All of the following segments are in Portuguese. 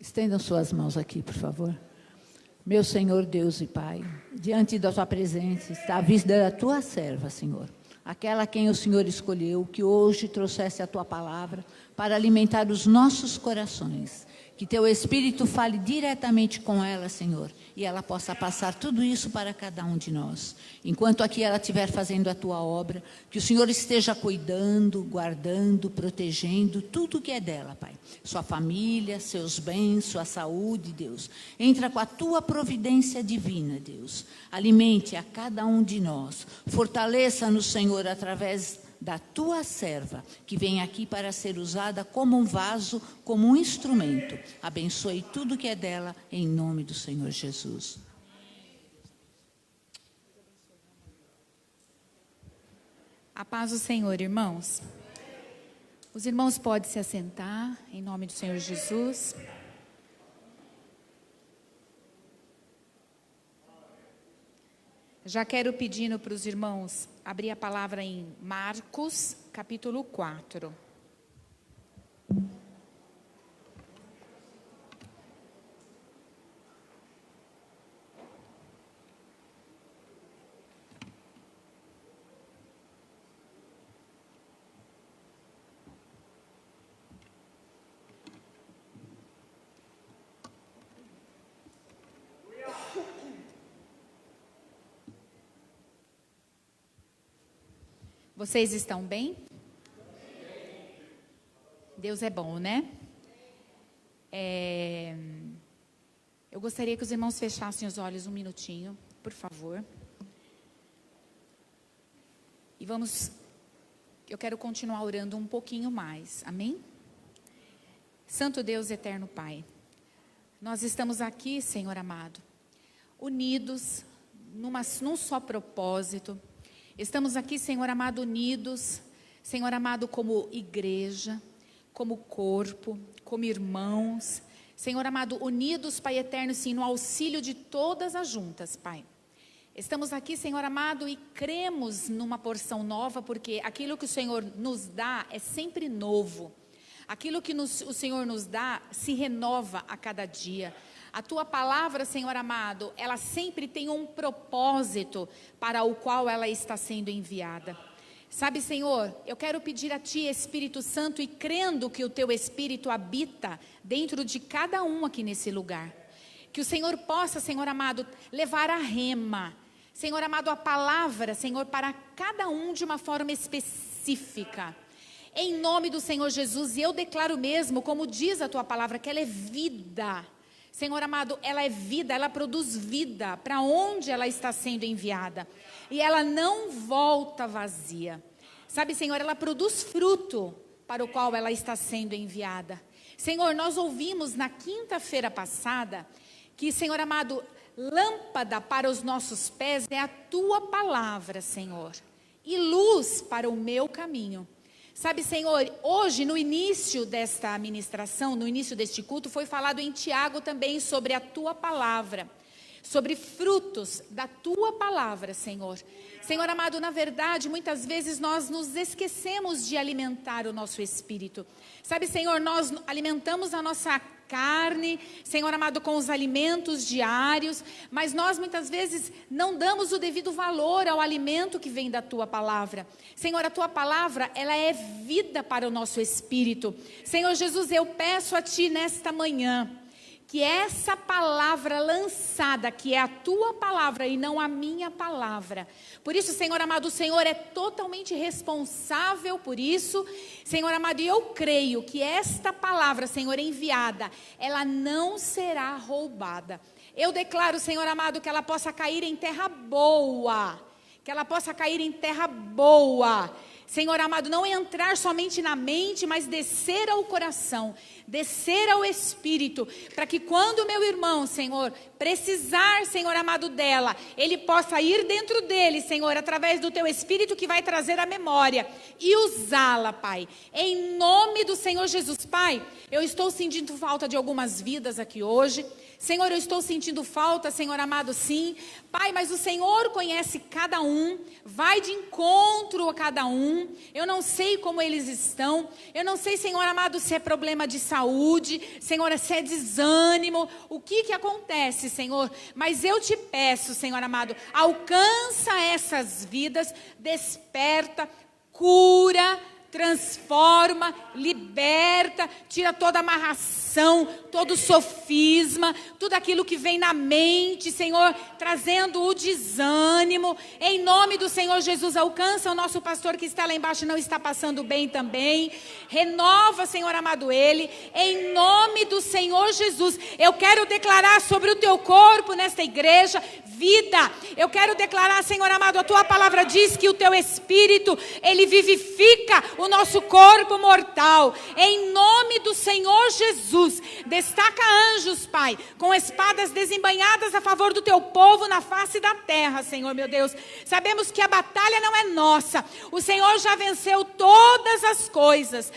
Estendam suas mãos aqui, por favor. Meu Senhor Deus e Pai, diante da tua presença está a vida da tua serva, Senhor. Aquela a quem o Senhor escolheu, que hoje trouxesse a tua palavra para alimentar os nossos corações. Que teu Espírito fale diretamente com ela, Senhor, e ela possa passar tudo isso para cada um de nós. Enquanto aqui ela estiver fazendo a tua obra, que o Senhor esteja cuidando, guardando, protegendo tudo que é dela, Pai. Sua família, seus bens, sua saúde, Deus. Entra com a tua providência divina, Deus. Alimente a cada um de nós. Fortaleça-nos, Senhor, através da tua serva, que vem aqui para ser usada como um vaso, como um instrumento. Abençoe tudo que é dela, em nome do Senhor Jesus. A paz do Senhor, irmãos. Os irmãos podem se assentar, em nome do Senhor Jesus. Já quero pedindo para os irmãos abrir a palavra em Marcos, capítulo 4. Vocês estão bem? Deus é bom, né? Eu gostaria que os irmãos fechassem os olhos um minutinho, por favor. E eu quero continuar orando um pouquinho mais, amém? Santo Deus, eterno Pai, nós estamos aqui, Senhor amado, unidos num só propósito. Estamos aqui, Senhor amado, unidos, Senhor amado, como igreja, como corpo, como irmãos. Senhor amado, unidos, Pai eterno, sim, no auxílio de todas as juntas, Pai. Estamos aqui, Senhor amado, e cremos numa porção nova, porque aquilo que o Senhor nos dá é sempre novo. Aquilo que o Senhor nos dá se renova a cada dia. A tua palavra, Senhor amado, ela sempre tem um propósito para o qual ela está sendo enviada. Sabe, Senhor, eu quero pedir a Ti, Espírito Santo, e crendo que o Teu Espírito habita dentro de cada um aqui nesse lugar. Que o Senhor possa, Senhor amado, levar a rema, Senhor amado, a palavra, Senhor, para cada um de uma forma específica. Em nome do Senhor Jesus, e eu declaro mesmo, como diz a Tua palavra, que ela é vida. Senhor amado, ela é vida, ela produz vida para onde ela está sendo enviada. E ela não volta vazia. Sabe, Senhor, ela produz fruto para o qual ela está sendo enviada. Senhor, nós ouvimos na quinta-feira passada que, Senhor amado, lâmpada para os nossos pés é a Tua palavra, Senhor, e luz para o meu caminho. Sabe, Senhor, hoje no início desta ministração, no início deste culto, foi falado em Tiago também sobre a Tua palavra, sobre frutos da Tua palavra, Senhor. Senhor amado, na verdade, muitas vezes nós nos esquecemos de alimentar o nosso espírito. Sabe, Senhor, nós alimentamos a nossa carne, Senhor amado, com os alimentos diários, mas nós muitas vezes não damos o devido valor ao alimento que vem da Tua palavra. Senhor, a Tua palavra, ela é vida para o nosso espírito. Senhor Jesus, eu peço a Ti nesta manhã, que essa palavra lançada, que é a Tua palavra e não a minha palavra. Por isso, Senhor amado, o Senhor é totalmente responsável por isso. Senhor amado, e eu creio que esta palavra, Senhor, enviada, ela não será roubada. Eu declaro, Senhor amado, que ela possa cair em terra boa. Que ela possa cair em terra boa. Senhor amado, não entrar somente na mente, mas descer ao coração, descer ao espírito, para que quando o meu irmão, Senhor, precisar, Senhor amado, dela, ele possa ir dentro dele, Senhor, através do Teu Espírito que vai trazer a memória e usá-la, Pai, em nome do Senhor Jesus. Pai, eu estou sentindo falta de algumas vidas aqui hoje. Senhor, eu estou sentindo falta, Senhor amado, sim. Pai, mas o Senhor conhece cada um, vai de encontro a cada um. um. Eu não sei como eles estão. Eu não sei, Senhor amado, se é problema de saúde, Senhor, se é desânimo. O que acontece, Senhor? Mas eu te peço, Senhor amado, alcança essas vidas, desperta, cura, transforma, liberta, tira toda amarração, todo sofisma, tudo aquilo que vem na mente, Senhor, trazendo o desânimo. Em nome do Senhor Jesus, alcança o nosso pastor que está lá embaixo e não está passando bem também. Renova, Senhor amado, ele. Em nome do Senhor Jesus, eu quero declarar sobre o teu corpo nesta igreja vida. Eu quero declarar, Senhor amado, a tua palavra diz que o teu Espírito, ele vivifica o nosso corpo mortal. Em nome do Senhor Jesus, destaca anjos, Pai, com espadas desembainhadas a favor do teu povo na face da terra, Senhor meu Deus. Sabemos que a batalha não é nossa. O Senhor já venceu todas as coisas.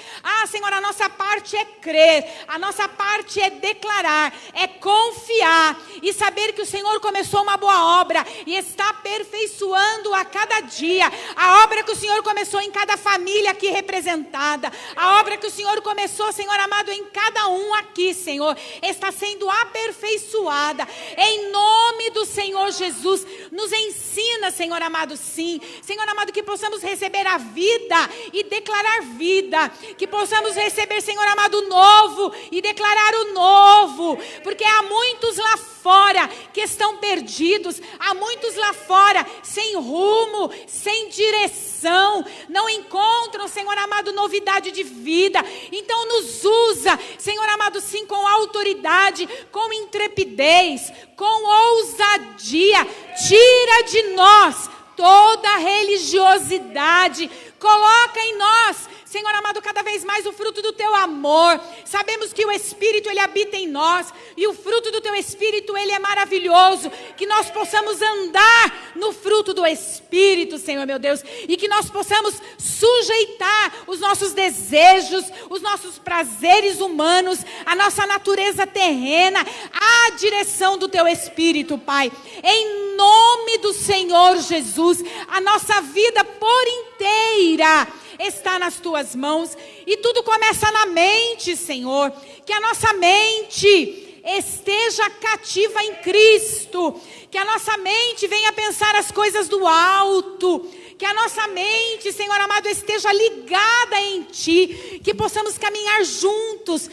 Senhor, a nossa parte é crer, a nossa parte é declarar, é confiar e saber que o Senhor começou uma boa obra e está aperfeiçoando a cada dia. A obra que o Senhor começou em cada família aqui representada, a obra que o Senhor começou, Senhor amado, em cada um aqui, Senhor, está sendo aperfeiçoada. Em nome do Senhor Jesus, nos ensina, Senhor amado, sim, Senhor amado, que possamos receber a vida e declarar vida, que possamos receber, Senhor amado, o novo e declarar o novo, porque há muitos lá fora que estão perdidos, há muitos lá fora sem rumo, sem direção, não encontram, Senhor amado, novidade de vida. Então nos usa, Senhor amado, sim, com autoridade, com intrepidez, com ousadia. Tira de nós toda religiosidade, coloca em nós, Senhor amado, cada vez mais o fruto do teu amor. Sabemos que o Espírito, ele habita em nós, e o fruto do teu Espírito, ele é maravilhoso. Que nós possamos andar no fruto do Espírito, Senhor meu Deus, e que nós possamos sujeitar os nossos desejos, os nossos prazeres humanos, a nossa natureza terrena, à direção do teu Espírito, Pai. Em nome do Senhor Jesus, a nossa vida por inteira está nas tuas mãos, e tudo começa na mente, Senhor. Que a nossa mente esteja cativa em Cristo, que a nossa mente venha pensar as coisas do alto, que a nossa mente, Senhor amado, esteja ligada em Ti, que possamos caminhar juntos,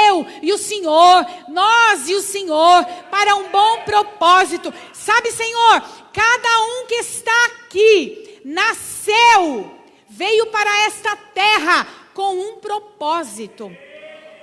eu e o Senhor, nós e o Senhor, para um bom propósito. Sabe, Senhor, cada um que está aqui, nasceu, veio para esta terra com um propósito.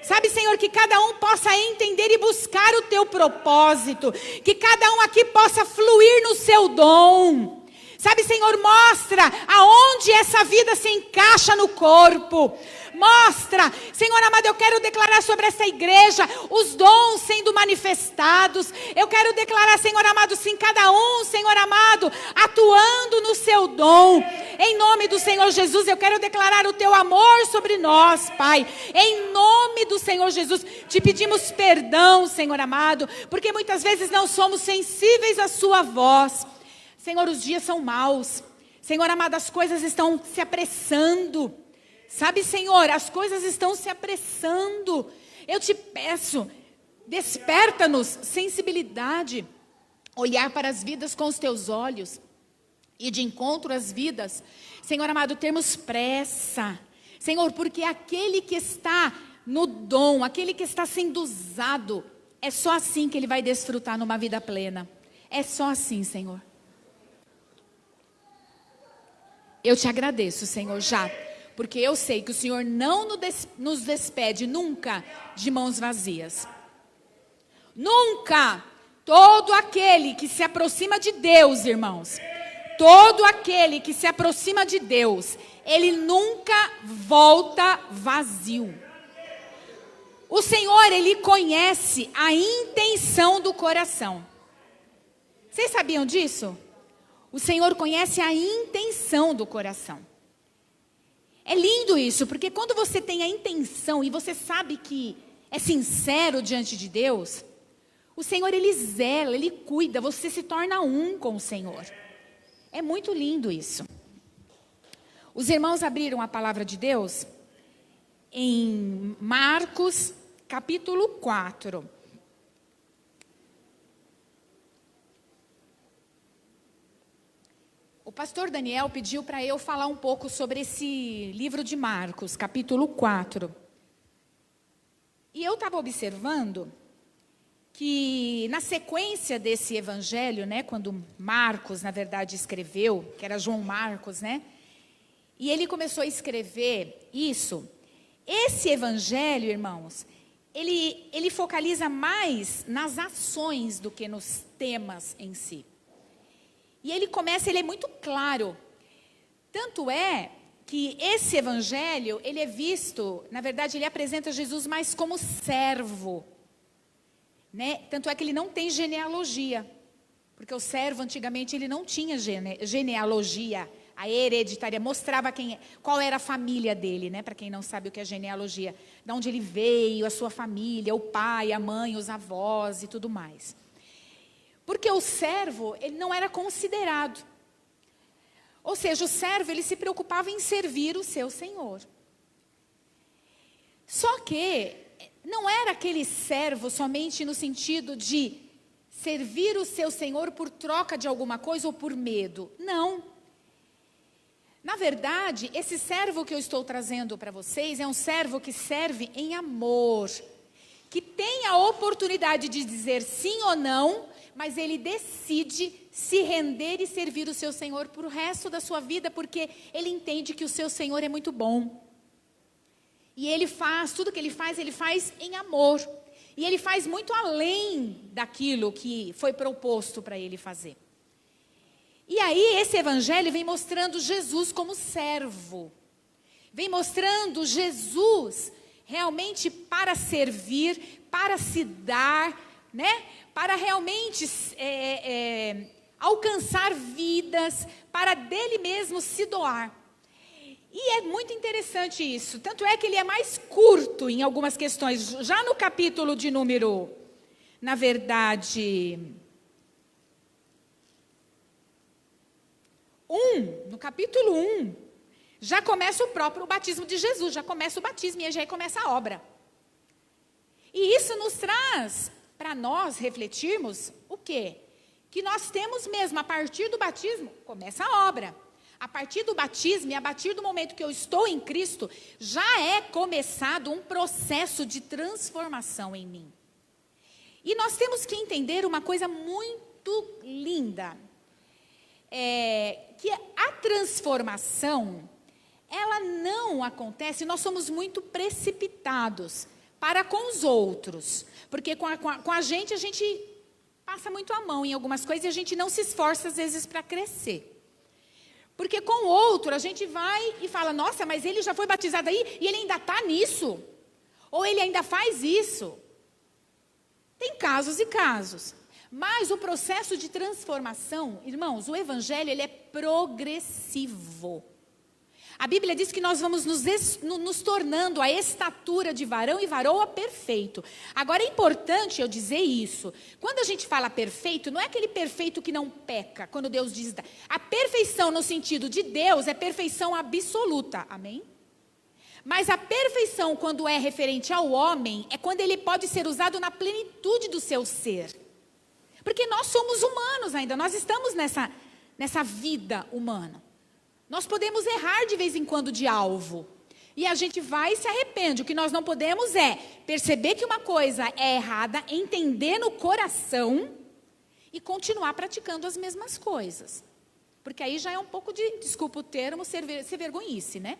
Sabe, Senhor, que cada um possa entender e buscar o teu propósito, que cada um aqui possa fluir no seu dom. Sabe, Senhor, mostra aonde essa vida se encaixa no corpo. Mostra, Senhor amado, eu quero declarar sobre essa igreja os dons sendo manifestados. Eu quero declarar, Senhor amado, sim, cada um, Senhor amado, atuando no seu dom. Em nome do Senhor Jesus, eu quero declarar o teu amor sobre nós, Pai. Em nome do Senhor Jesus, te pedimos perdão, Senhor amado, porque muitas vezes não somos sensíveis à sua voz. Senhor, os dias são maus. Senhor amado, as coisas estão se apressando. Sabe, Senhor, as coisas estão se apressando. Eu te peço, desperta-nos sensibilidade, olhar para as vidas com os teus olhos, e de encontro às vidas, Senhor amado, termos pressa. Senhor, porque aquele que está no dom, aquele que está sendo usado, é só assim que ele vai desfrutar numa vida plena. É só assim, Senhor. Eu te agradeço, Senhor, já, porque eu sei que o Senhor não nos despede nunca de mãos vazias. Nunca. Todo aquele que se aproxima de Deus, irmãos, todo aquele que se aproxima de Deus, ele nunca volta vazio. O Senhor, ele conhece a intenção do coração. Vocês sabiam disso? O Senhor conhece a intenção do coração. É lindo isso, porque quando você tem a intenção e você sabe que é sincero diante de Deus, o Senhor, ele zela, ele cuida, você se torna um com o Senhor. É muito lindo isso. Os irmãos abriram a palavra de Deus em Marcos, capítulo 4. O pastor Daniel pediu para eu falar um pouco sobre esse livro de Marcos, capítulo 4. E eu estava observando que na sequência desse evangelho, né, quando Marcos, na verdade, escreveu, que era João Marcos, né, e ele começou a escrever isso, esse evangelho, irmãos, ele focaliza mais nas ações do que nos temas em si. E ele é muito claro. Tanto é que esse evangelho, ele é visto, na verdade, ele apresenta Jesus mais como servo, né? Tanto é que ele não tem genealogia, porque o servo antigamente ele não tinha genealogia, a hereditária mostrava qual era a família dele, né? Para quem não sabe o que é genealogia, de onde ele veio, a sua família, o pai, a mãe, os avós e tudo mais. Porque o servo, ele não era considerado. Ou seja, o servo, ele se preocupava em servir o seu senhor. Só que não era aquele servo somente no sentido de servir o seu senhor por troca de alguma coisa ou por medo. Não. Na verdade, esse servo que eu estou trazendo para vocês é um servo que serve em amor, que tem a oportunidade de dizer sim ou não, mas ele decide se render e servir o seu Senhor por o resto da sua vida, porque ele entende que o seu Senhor é muito bom. E ele faz, tudo que ele faz em amor. E ele faz muito além daquilo que foi proposto para ele fazer. E aí esse evangelho vem mostrando Jesus como servo. Vem mostrando Jesus realmente para servir, para se dar, né? Para realmente alcançar vidas, para dele mesmo se doar. E é muito interessante isso. Tanto é que ele é mais curto em algumas questões. Já no capítulo de número, na verdade, 1, no capítulo 1, já começa o próprio batismo de Jesus, já começa o batismo e aí já começa a obra. E isso nos traz para nós refletirmos o quê? Que nós temos mesmo, a partir do batismo, começa a obra. A partir do batismo e a partir do momento que eu estou em Cristo, já é começado um processo de transformação em mim. E nós temos que entender uma coisa muito linda. Que a transformação, ela não acontece, nós somos muito precipitados para com os outros. Porque com a gente passa muito a mão em algumas coisas e a gente não se esforça às vezes para crescer. Porque com o outro a gente vai e fala, nossa, mas ele já foi batizado aí e ele ainda está nisso. Ou ele ainda faz isso. Tem casos e casos. Mas o processo de transformação, irmãos, o evangelho ele é progressivo. A Bíblia diz que nós vamos nos tornando a estatura de varão e varoa perfeito. Agora é importante eu dizer isso. Quando a gente fala perfeito, não é aquele perfeito que não peca. Quando Deus diz, a perfeição no sentido de Deus é perfeição absoluta. Amém? Mas a perfeição quando é referente ao homem, é quando ele pode ser usado na plenitude do seu ser. Porque nós somos humanos ainda, nós estamos nessa vida humana. Nós podemos errar de vez em quando de alvo. E a gente vai e se arrepende. O que nós não podemos é perceber que uma coisa é errada, entender no coração e continuar praticando as mesmas coisas. Porque aí já é um pouco de, desculpa o termo, ser vergonhice, né?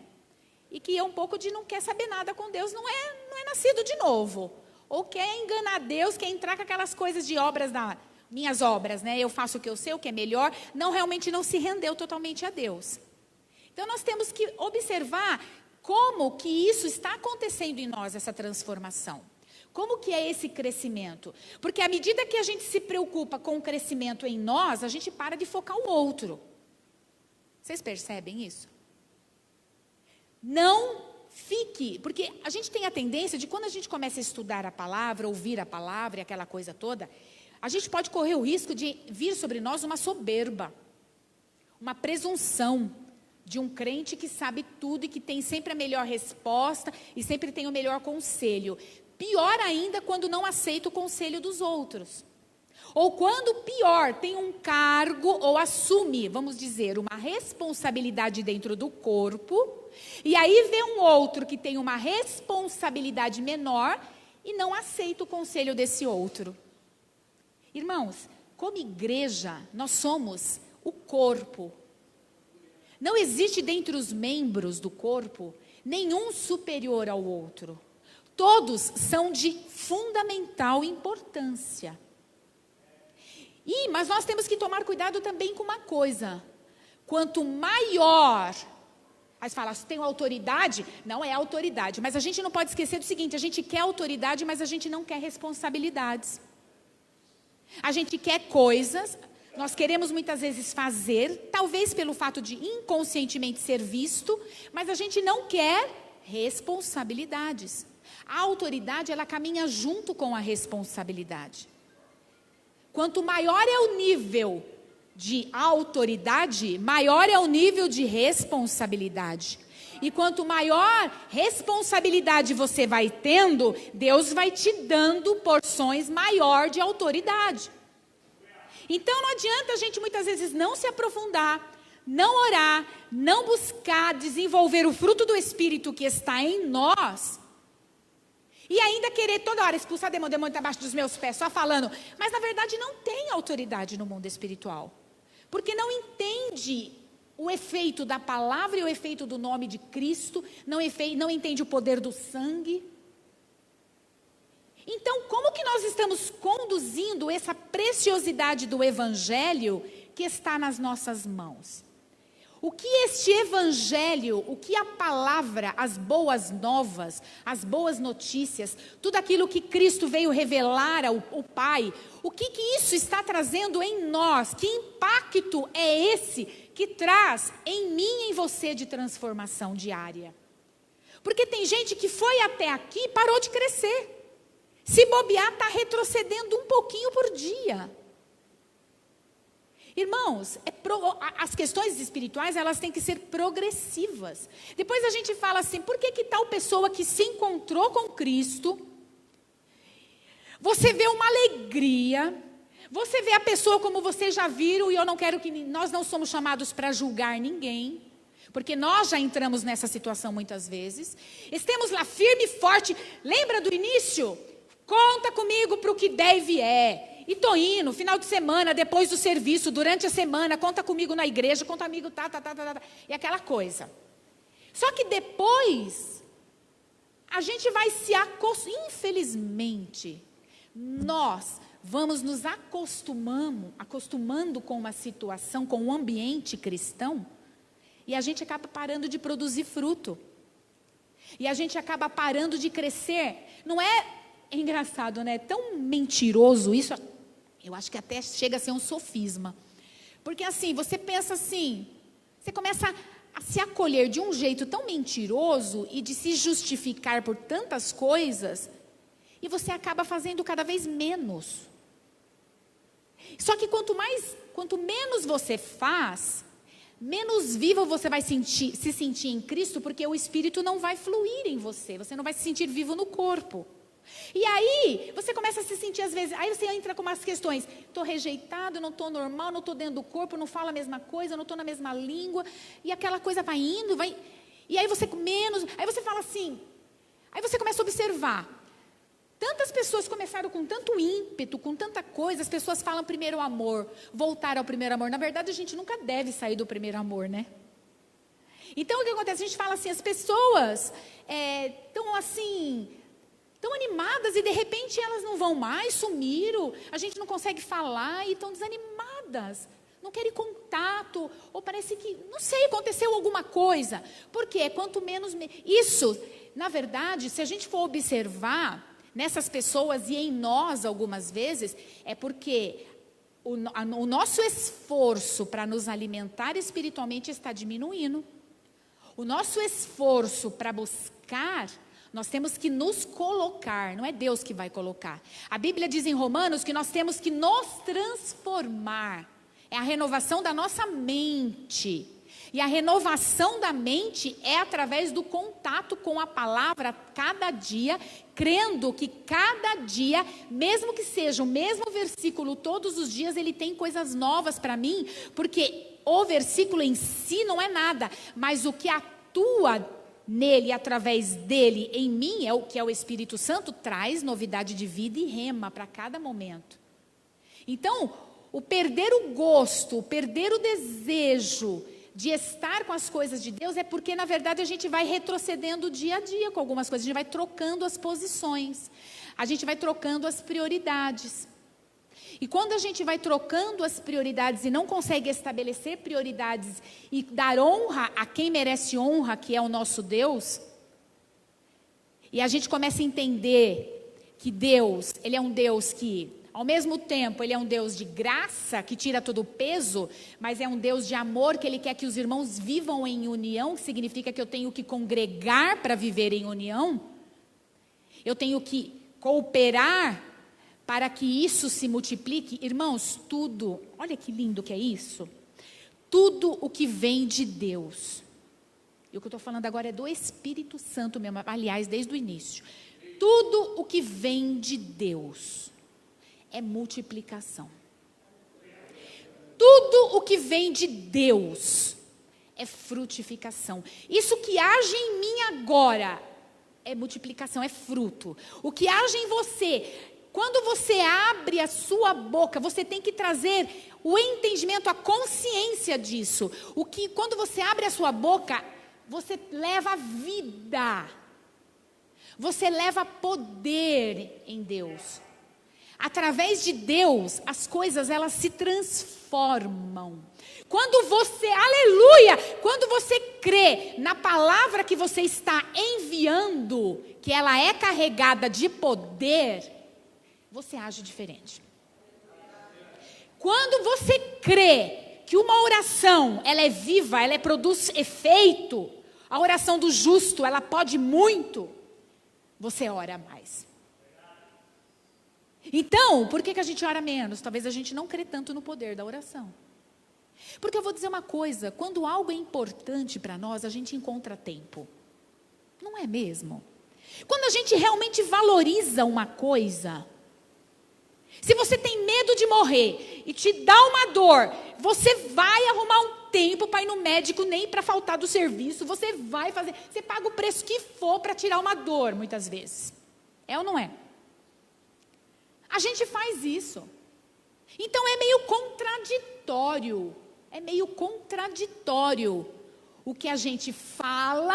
E que é um pouco de não quer saber nada com Deus, não é nascido de novo. Ou quer enganar Deus, quer entrar com aquelas coisas de obras minhas obras, né? Eu faço o que eu sei, o que é melhor. Realmente não se rendeu totalmente a Deus. Então, nós temos que observar como que isso está acontecendo em nós, essa transformação. Como que é esse crescimento? Porque à medida que a gente se preocupa com o crescimento em nós, a gente para de focar o outro. Vocês percebem isso? Não fique, porque a gente tem a tendência de quando a gente começa a estudar a palavra, ouvir a palavra e aquela coisa toda, a gente pode correr o risco de vir sobre nós uma soberba, uma presunção. de um crente que sabe tudo e que tem sempre a melhor resposta e sempre tem o melhor conselho. Pior ainda quando não aceita o conselho dos outros. Ou quando, pior, tem um cargo ou assume, vamos dizer, uma responsabilidade dentro do corpo, e aí vê um outro que tem uma responsabilidade menor e não aceita o conselho desse outro. Irmãos, como igreja, nós somos o corpo. Não existe dentre os membros do corpo nenhum superior ao outro. Todos são de fundamental importância. Mas nós temos que tomar cuidado também com uma coisa. Quanto maior, aí você fala, se tem autoridade, não é autoridade. Mas a gente não pode esquecer do seguinte, a gente quer autoridade, mas a gente não quer responsabilidades. A gente quer coisas, nós queremos muitas vezes fazer, talvez pelo fato de inconscientemente ser visto, mas a gente não quer responsabilidades. A autoridade, ela caminha junto com a responsabilidade. Quanto maior é o nível de autoridade, maior é o nível de responsabilidade. E quanto maior responsabilidade você vai tendo, Deus vai te dando porções maior de autoridade. Então não adianta a gente muitas vezes não se aprofundar, não orar, não buscar desenvolver o fruto do Espírito que está em nós, e ainda querer toda hora expulsar demônio, demônio está abaixo dos meus pés, só falando. Mas na verdade não tem autoridade no mundo espiritual. Porque não entende o efeito da palavra e o efeito do nome de Cristo. Não entende o poder do sangue. Então como que nós estamos conduzindo essa preciosidade do Evangelho que está nas nossas mãos? O que este Evangelho, o que a palavra, as boas novas, as boas notícias, tudo aquilo que Cristo veio revelar ao Pai, o que isso está trazendo em nós? Que impacto é esse que traz em mim e em você de transformação diária? Porque tem gente que foi até aqui e parou de crescer. Se bobear, está retrocedendo um pouquinho por dia. Irmãos, as questões espirituais, elas têm que ser progressivas. Depois a gente fala assim, por que tal pessoa que se encontrou com Cristo, você vê uma alegria, você vê a pessoa como vocês já viram, e eu não quero que, nós não somos chamados para julgar ninguém, porque nós já entramos nessa situação muitas vezes, estamos lá firme e forte, lembra do início? Conta comigo para o que der e vier. E estou indo, final de semana, depois do serviço, durante a semana, conta comigo na igreja, conta comigo, e aquela coisa. Só que depois, a gente vai se infelizmente, nós vamos nos acostumando com uma situação, com um ambiente cristão, e a gente acaba parando de produzir fruto. E a gente acaba parando de crescer. Não é engraçado, né? É tão mentiroso isso. Eu acho que até chega a ser um sofisma. Porque assim, você pensa assim, você começa a se acolher de um jeito tão mentiroso e de se justificar por tantas coisas, e você acaba fazendo cada vez menos. Só que quanto menos você faz, menos vivo você vai se sentir em Cristo, porque o Espírito não vai fluir em você, você não vai se sentir vivo no corpo. E aí, você começa a se sentir às vezes, aí você entra com umas questões, estou rejeitado, não estou normal, não estou dentro do corpo, não falo a mesma coisa, não estou na mesma língua, e aquela coisa vai indo, e aí você aí você fala assim, aí você começa a observar, tantas pessoas começaram com tanto ímpeto, com tanta coisa, as pessoas falam primeiro amor, voltar ao primeiro amor, na verdade a gente nunca deve sair do primeiro amor, né? Então o que acontece, a gente fala assim, as pessoas estão assim, tão animadas e de repente elas não vão mais, sumiram, a gente não consegue falar e estão desanimadas, não querem contato, ou parece que, não sei, aconteceu alguma coisa, porque quanto menos, isso, na verdade, se a gente for observar nessas pessoas e em nós algumas vezes, é porque o nosso esforço para nos alimentar espiritualmente está diminuindo, o nosso esforço para buscar, nós temos que nos colocar, não é Deus que vai colocar. A Bíblia diz em Romanos que nós temos que nos transformar. É a renovação da nossa mente. E a renovação da mente é através do contato com a palavra cada dia, crendo que cada dia, mesmo que seja o mesmo versículo todos os dias, ele tem coisas novas para mim, porque o versículo em si não é nada, mas o que atua nele, através dele, em mim, que é o Espírito Santo, traz novidade de vida e rema para cada momento. Então, o perder o gosto, o perder o desejo de estar com as coisas de Deus é porque, na verdade, a gente vai retrocedendo dia a dia com algumas coisas. A gente vai trocando as posições. A gente vai trocando as prioridades. E quando a gente vai trocando as prioridades e não consegue estabelecer prioridades e dar honra a quem merece honra, que é o nosso Deus, e a gente começa a entender que Deus, Ele é um Deus que, ao mesmo tempo, Ele é um Deus de graça, que tira todo o peso, mas é um Deus de amor, que Ele quer que os irmãos vivam em união, que significa que eu tenho que congregar para viver em união. Eu tenho que cooperar para que isso se multiplique. Irmãos, tudo, olha que lindo que é isso. Tudo o que vem de Deus. E o que eu estou falando agora é do Espírito Santo mesmo, aliás, desde o início. Tudo o que vem de Deus é multiplicação. Tudo o que vem de Deus é frutificação. Isso que age em mim agora é multiplicação, é fruto. O que age em você, quando você abre a sua boca, você tem que trazer o entendimento, a consciência disso. Quando você abre a sua boca, você leva vida. Você leva poder em Deus. Através de Deus, as coisas elas se transformam. Quando você, aleluia, quando você crê na palavra que você está enviando, que ela é carregada de poder, você age diferente. Quando você crê que uma oração, ela é viva, ela produz efeito, a oração do justo, ela pode muito, você ora mais. Então, por que a gente ora menos? Talvez a gente não crê tanto no poder da oração. Porque eu vou dizer uma coisa, quando algo é importante para nós, a gente encontra tempo. Não é mesmo? Quando a gente realmente valoriza uma coisa, se você tem medo de morrer e te dá uma dor, você vai arrumar um tempo para ir no médico, nem para faltar do serviço, você vai fazer, você paga o preço que for para tirar uma dor, muitas vezes. É ou não é? A gente faz isso. Então é meio contraditório. É meio contraditório o que a gente fala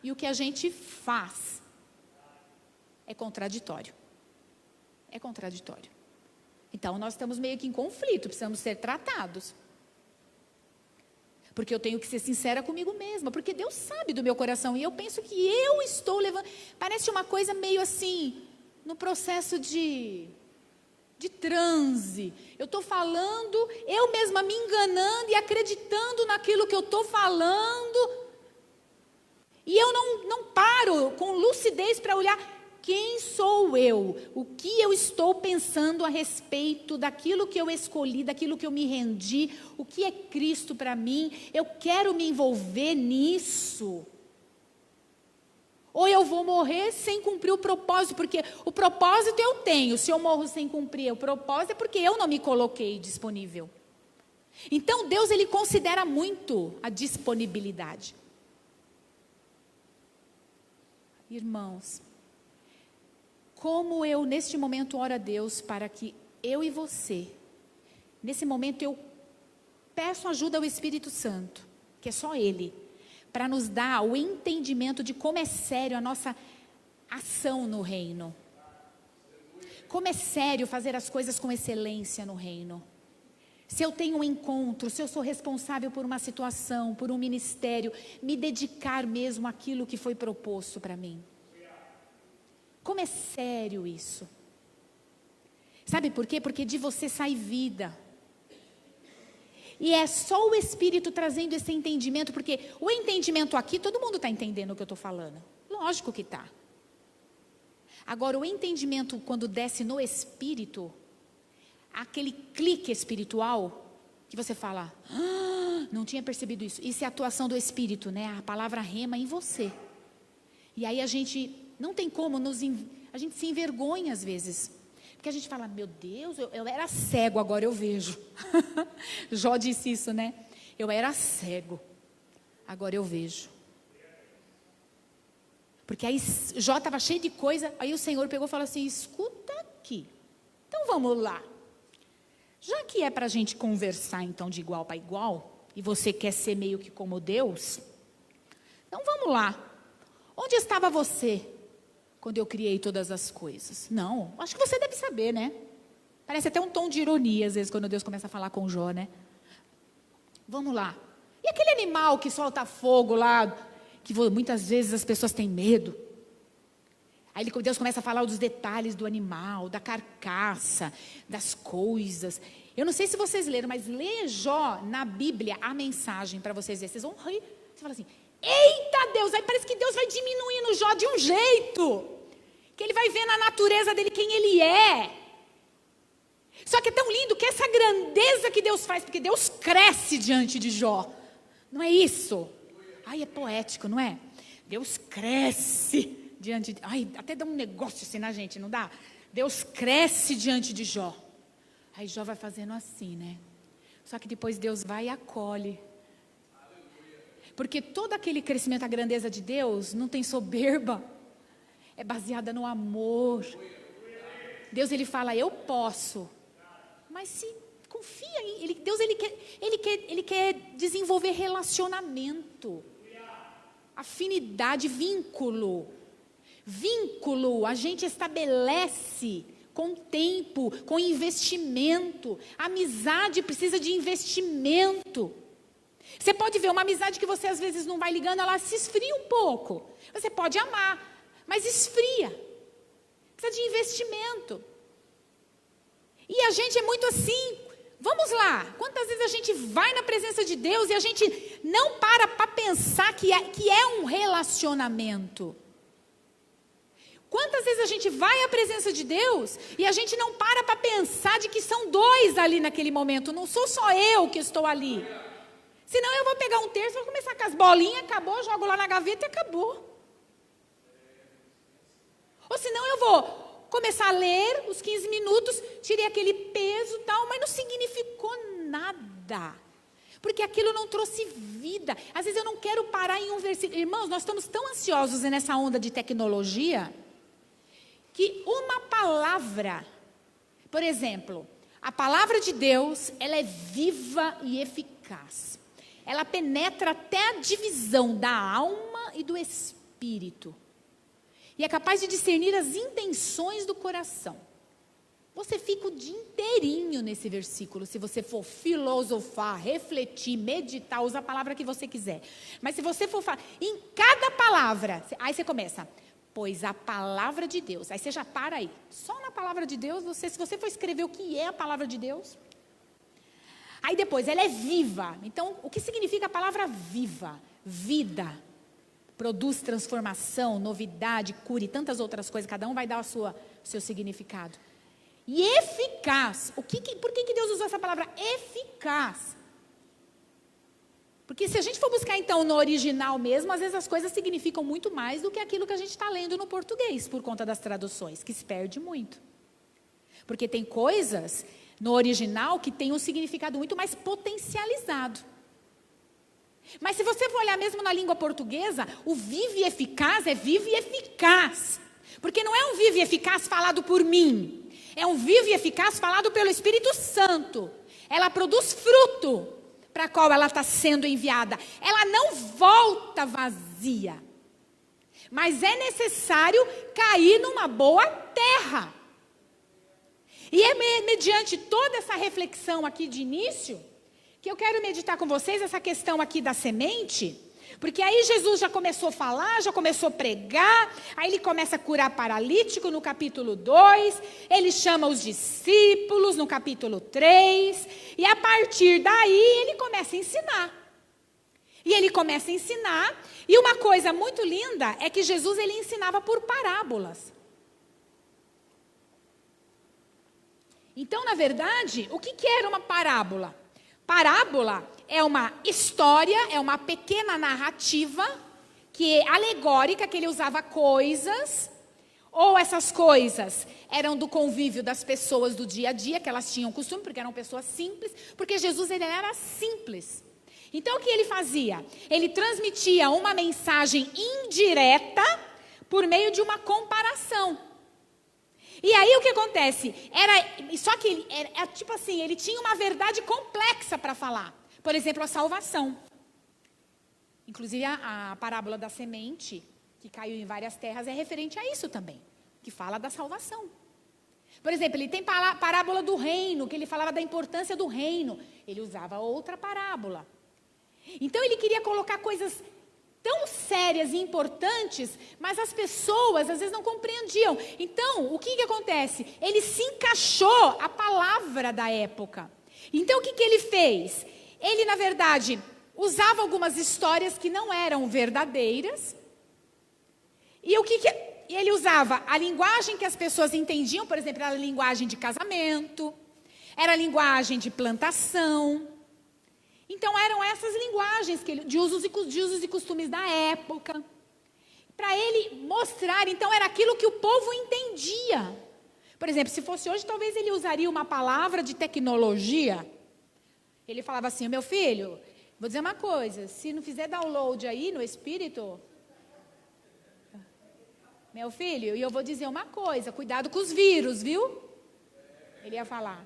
e o que a gente faz. É contraditório. É contraditório. Então nós estamos meio que em conflito, precisamos ser tratados. Porque eu tenho que ser sincera comigo mesma, porque Deus sabe do meu coração e eu penso que eu estou levando. Parece uma coisa meio assim, no processo de transe. Eu estou falando, eu mesma me enganando e acreditando naquilo que eu estou falando. E eu não paro com lucidez para olhar quem sou eu, o que eu estou pensando a respeito daquilo que eu escolhi, daquilo que eu me rendi, o que é Cristo para mim, eu quero me envolver nisso. Ou eu vou morrer sem cumprir o propósito, porque o propósito eu tenho. Se eu morro sem cumprir o propósito é porque eu não me coloquei disponível. Então Deus ele considera muito a disponibilidade. Irmãos, como eu neste momento oro a Deus para que eu e você, nesse momento eu peço ajuda ao Espírito Santo, que é só Ele, para nos dar o entendimento de como é sério a nossa ação no reino. Como é sério fazer as coisas com excelência no reino. Se eu tenho um encontro, se eu sou responsável por uma situação, por um ministério, me dedicar mesmo àquilo que foi proposto para mim. Como é sério isso? Sabe por quê? Porque de você sai vida. E é só o Espírito trazendo esse entendimento, porque o entendimento aqui, todo mundo está entendendo o que eu estou falando. Lógico que está. Agora, o entendimento quando desce no Espírito, aquele clique espiritual, que você fala, Não tinha percebido isso. Isso é a atuação do Espírito, né? A palavra rema em você. E aí a gente não tem como, a gente se envergonha às vezes. Porque a gente fala, meu Deus, eu era cego, agora eu vejo. Jó disse isso, né? Eu era cego, agora eu vejo. Porque aí Jó estava cheio de coisa, aí o Senhor pegou e falou assim, escuta aqui. Então vamos lá. Já que é para a gente conversar então de igual para igual, e você quer ser meio que como Deus, então vamos lá. Onde estava você quando eu criei todas as coisas? Não, acho que você deve saber, né? Parece até um tom de ironia às vezes quando Deus começa a falar com Jó, né? Vamos lá. E aquele animal que solta fogo lá, que muitas vezes as pessoas têm medo. Aí Deus começa a falar dos detalhes do animal, da carcaça, das coisas. Eu não sei se vocês leram, mas lê Jó na Bíblia, a mensagem para vocês verem. Vocês vão rir. Você fala assim, eita Deus, aí parece que Deus vai diminuindo Jó de um jeito. Que ele vai ver na natureza dele quem ele é. Só que é tão lindo que essa grandeza que Deus faz, porque Deus cresce diante de Jó. Não é isso? Ai, é poético, não é? Deus cresce diante de... Ai, até dá um negócio assim na gente, não dá? Deus cresce diante de Jó. Aí Jó vai fazendo assim, né? Só que depois Deus vai e acolhe. Porque todo aquele crescimento, a grandeza de Deus, não tem soberba. É baseada no amor. Deus, ele fala, eu posso. Mas se confia em ele, Deus, ele quer desenvolver relacionamento. Afinidade, vínculo. Vínculo, a gente estabelece com tempo, com investimento. A amizade precisa de investimento. Você pode ver uma amizade que você às vezes não vai ligando, ela se esfria um pouco. Você pode amar, mas esfria. Precisa de investimento. E a gente é muito assim. Vamos lá, quantas vezes a gente vai na presença de Deus e a gente não para pensar que é um relacionamento? Quantas vezes a gente vai à presença de Deus e a gente não para pensar de que são dois ali naquele momento, não sou só eu que estou ali. Senão eu vou pegar um terço, vou começar com as bolinhas, acabou, jogo lá na gaveta e acabou. Ou senão eu vou começar a ler os 15 minutos, tirei aquele peso e tal, mas não significou nada. Porque aquilo não trouxe vida. Às vezes eu não quero parar em um versículo. Irmãos, nós estamos tão ansiosos nessa onda de tecnologia, que uma palavra, por exemplo, a palavra de Deus, ela é viva e eficaz. Ela penetra até a divisão da alma e do espírito. E é capaz de discernir as intenções do coração. Você fica o dia inteirinho nesse versículo, se você for filosofar, refletir, meditar, usa a palavra que você quiser. Mas se você for falar, em cada palavra, aí você começa, pois a palavra de Deus, aí você já para aí. Só na palavra de Deus, se você for escrever o que é a palavra de Deus. Aí depois, ela é viva. Então, o que significa a palavra viva? Vida. Produz transformação, novidade, cura e tantas outras coisas. Cada um vai dar o seu significado. E eficaz. Por que Deus usou essa palavra eficaz? Porque se a gente for buscar então no original mesmo, às vezes as coisas significam muito mais do que aquilo que a gente está lendo no português, por conta das traduções, que se perde muito. Porque tem coisas no original que tem um significado muito mais potencializado. Mas se você for olhar mesmo na língua portuguesa, o vive e eficaz é vive e eficaz. Porque não é um vive e eficaz falado por mim. É um vive e eficaz falado pelo Espírito Santo. Ela produz fruto para qual ela está sendo enviada. Ela não volta vazia. Mas é necessário cair numa boa terra. E é mediante toda essa reflexão aqui de início, que eu quero meditar com vocês essa questão aqui da semente, porque aí Jesus já começou a falar, já começou a pregar, aí ele começa a curar paralítico no capítulo 2, ele chama os discípulos no capítulo 3, e a partir daí ele começa a ensinar. E ele começa a ensinar, e uma coisa muito linda é que Jesus ele ensinava por parábolas. Então, na verdade, o que era uma parábola? Parábola é uma história, é uma pequena narrativa que é alegórica, que ele usava coisas, ou essas coisas eram do convívio das pessoas do dia a dia, que elas tinham costume, porque eram pessoas simples, porque Jesus ele era simples. Então o que ele fazia? Ele transmitia uma mensagem indireta por meio de uma comparação. E aí o que acontece? Só que ele, tipo assim, ele tinha uma verdade complexa para falar. Por exemplo, a salvação. Inclusive a parábola da semente, que caiu em várias terras, é referente a isso também, que fala da salvação. Por exemplo, ele tem parábola do reino, que ele falava da importância do reino. Ele usava outra parábola. Então ele queria colocar coisas tão sérias e importantes, mas as pessoas às vezes não compreendiam. Então, o que acontece? Ele se encaixou à palavra da época. Então, o que ele fez? Ele, na verdade, usava algumas histórias que não eram verdadeiras. E o que ele usava? A linguagem que as pessoas entendiam, por exemplo, era a linguagem de casamento, era a linguagem de plantação. Então, eram essas linguagens de usos e costumes da época. Para ele mostrar, então, era aquilo que o povo entendia. Por exemplo, se fosse hoje, talvez ele usaria uma palavra de tecnologia. Ele falava assim, meu filho, vou dizer uma coisa, se não fizer download aí no Espírito, meu filho, e eu vou dizer uma coisa, cuidado com os vírus, viu? Ele ia falar.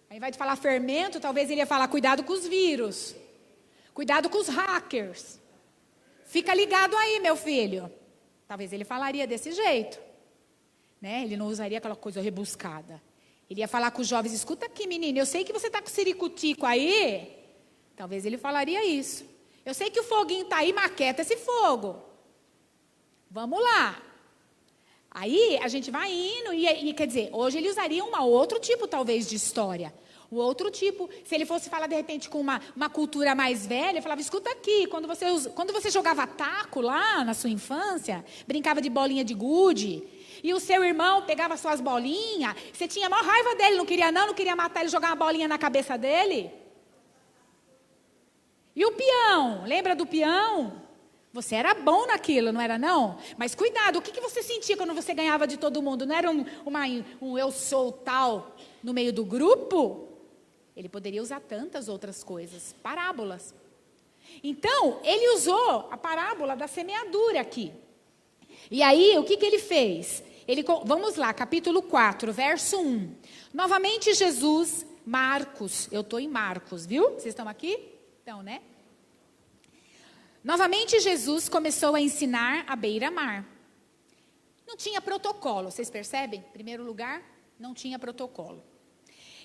Aí vai falar fermento, talvez ele ia falar, cuidado com os vírus. Cuidado com os hackers. Fica ligado aí, meu filho. Talvez ele falaria desse jeito. Né? Ele não usaria aquela coisa rebuscada. Ele ia falar com os jovens, escuta aqui, menino, eu sei que você está com ciricutico aí. Talvez ele falaria isso. Eu sei que o foguinho está aí, maqueta esse fogo. Vamos lá. Aí a gente vai indo, e quer dizer, hoje ele usaria um outro tipo, talvez, de história. O outro tipo, se ele fosse falar, de repente, com uma cultura mais velha, ele falava, escuta aqui, quando você jogava taco lá na sua infância, brincava de bolinha de gude, e o seu irmão pegava suas bolinhas, você tinha a maior raiva dele, não queria matar ele, jogar uma bolinha na cabeça dele. E o peão, lembra do peão? Você era bom naquilo, não era não? Mas cuidado, o que você sentia quando você ganhava de todo mundo? Não era um eu sou tal no meio do grupo? Ele poderia usar tantas outras coisas, parábolas. Então, ele usou a parábola da semeadura aqui. E aí, o que ele fez? Vamos lá, capítulo 4, verso 1. Novamente Jesus, Marcos, eu estou em Marcos, viu? Vocês estão aqui? Então, né? Novamente Jesus começou a ensinar à beira-mar. Não tinha protocolo, vocês percebem? Em primeiro lugar, não tinha protocolo.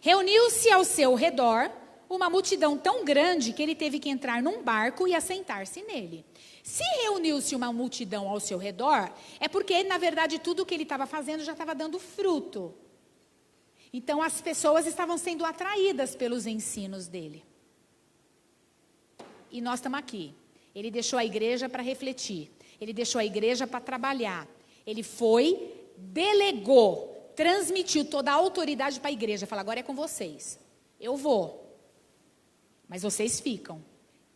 Reuniu-se ao seu redor uma multidão tão grande que ele teve que entrar num barco e assentar-se nele. Se reuniu-se uma multidão ao seu redor, é porque, na verdade, tudo o que ele estava fazendo já estava dando fruto. Então, as pessoas estavam sendo atraídas pelos ensinos dele. E nós estamos aqui. Ele deixou a igreja para refletir. Ele deixou a igreja para trabalhar. Ele foi, delegou, transmitiu toda a autoridade para a igreja. Fala, agora é com vocês. Eu vou. Mas vocês ficam.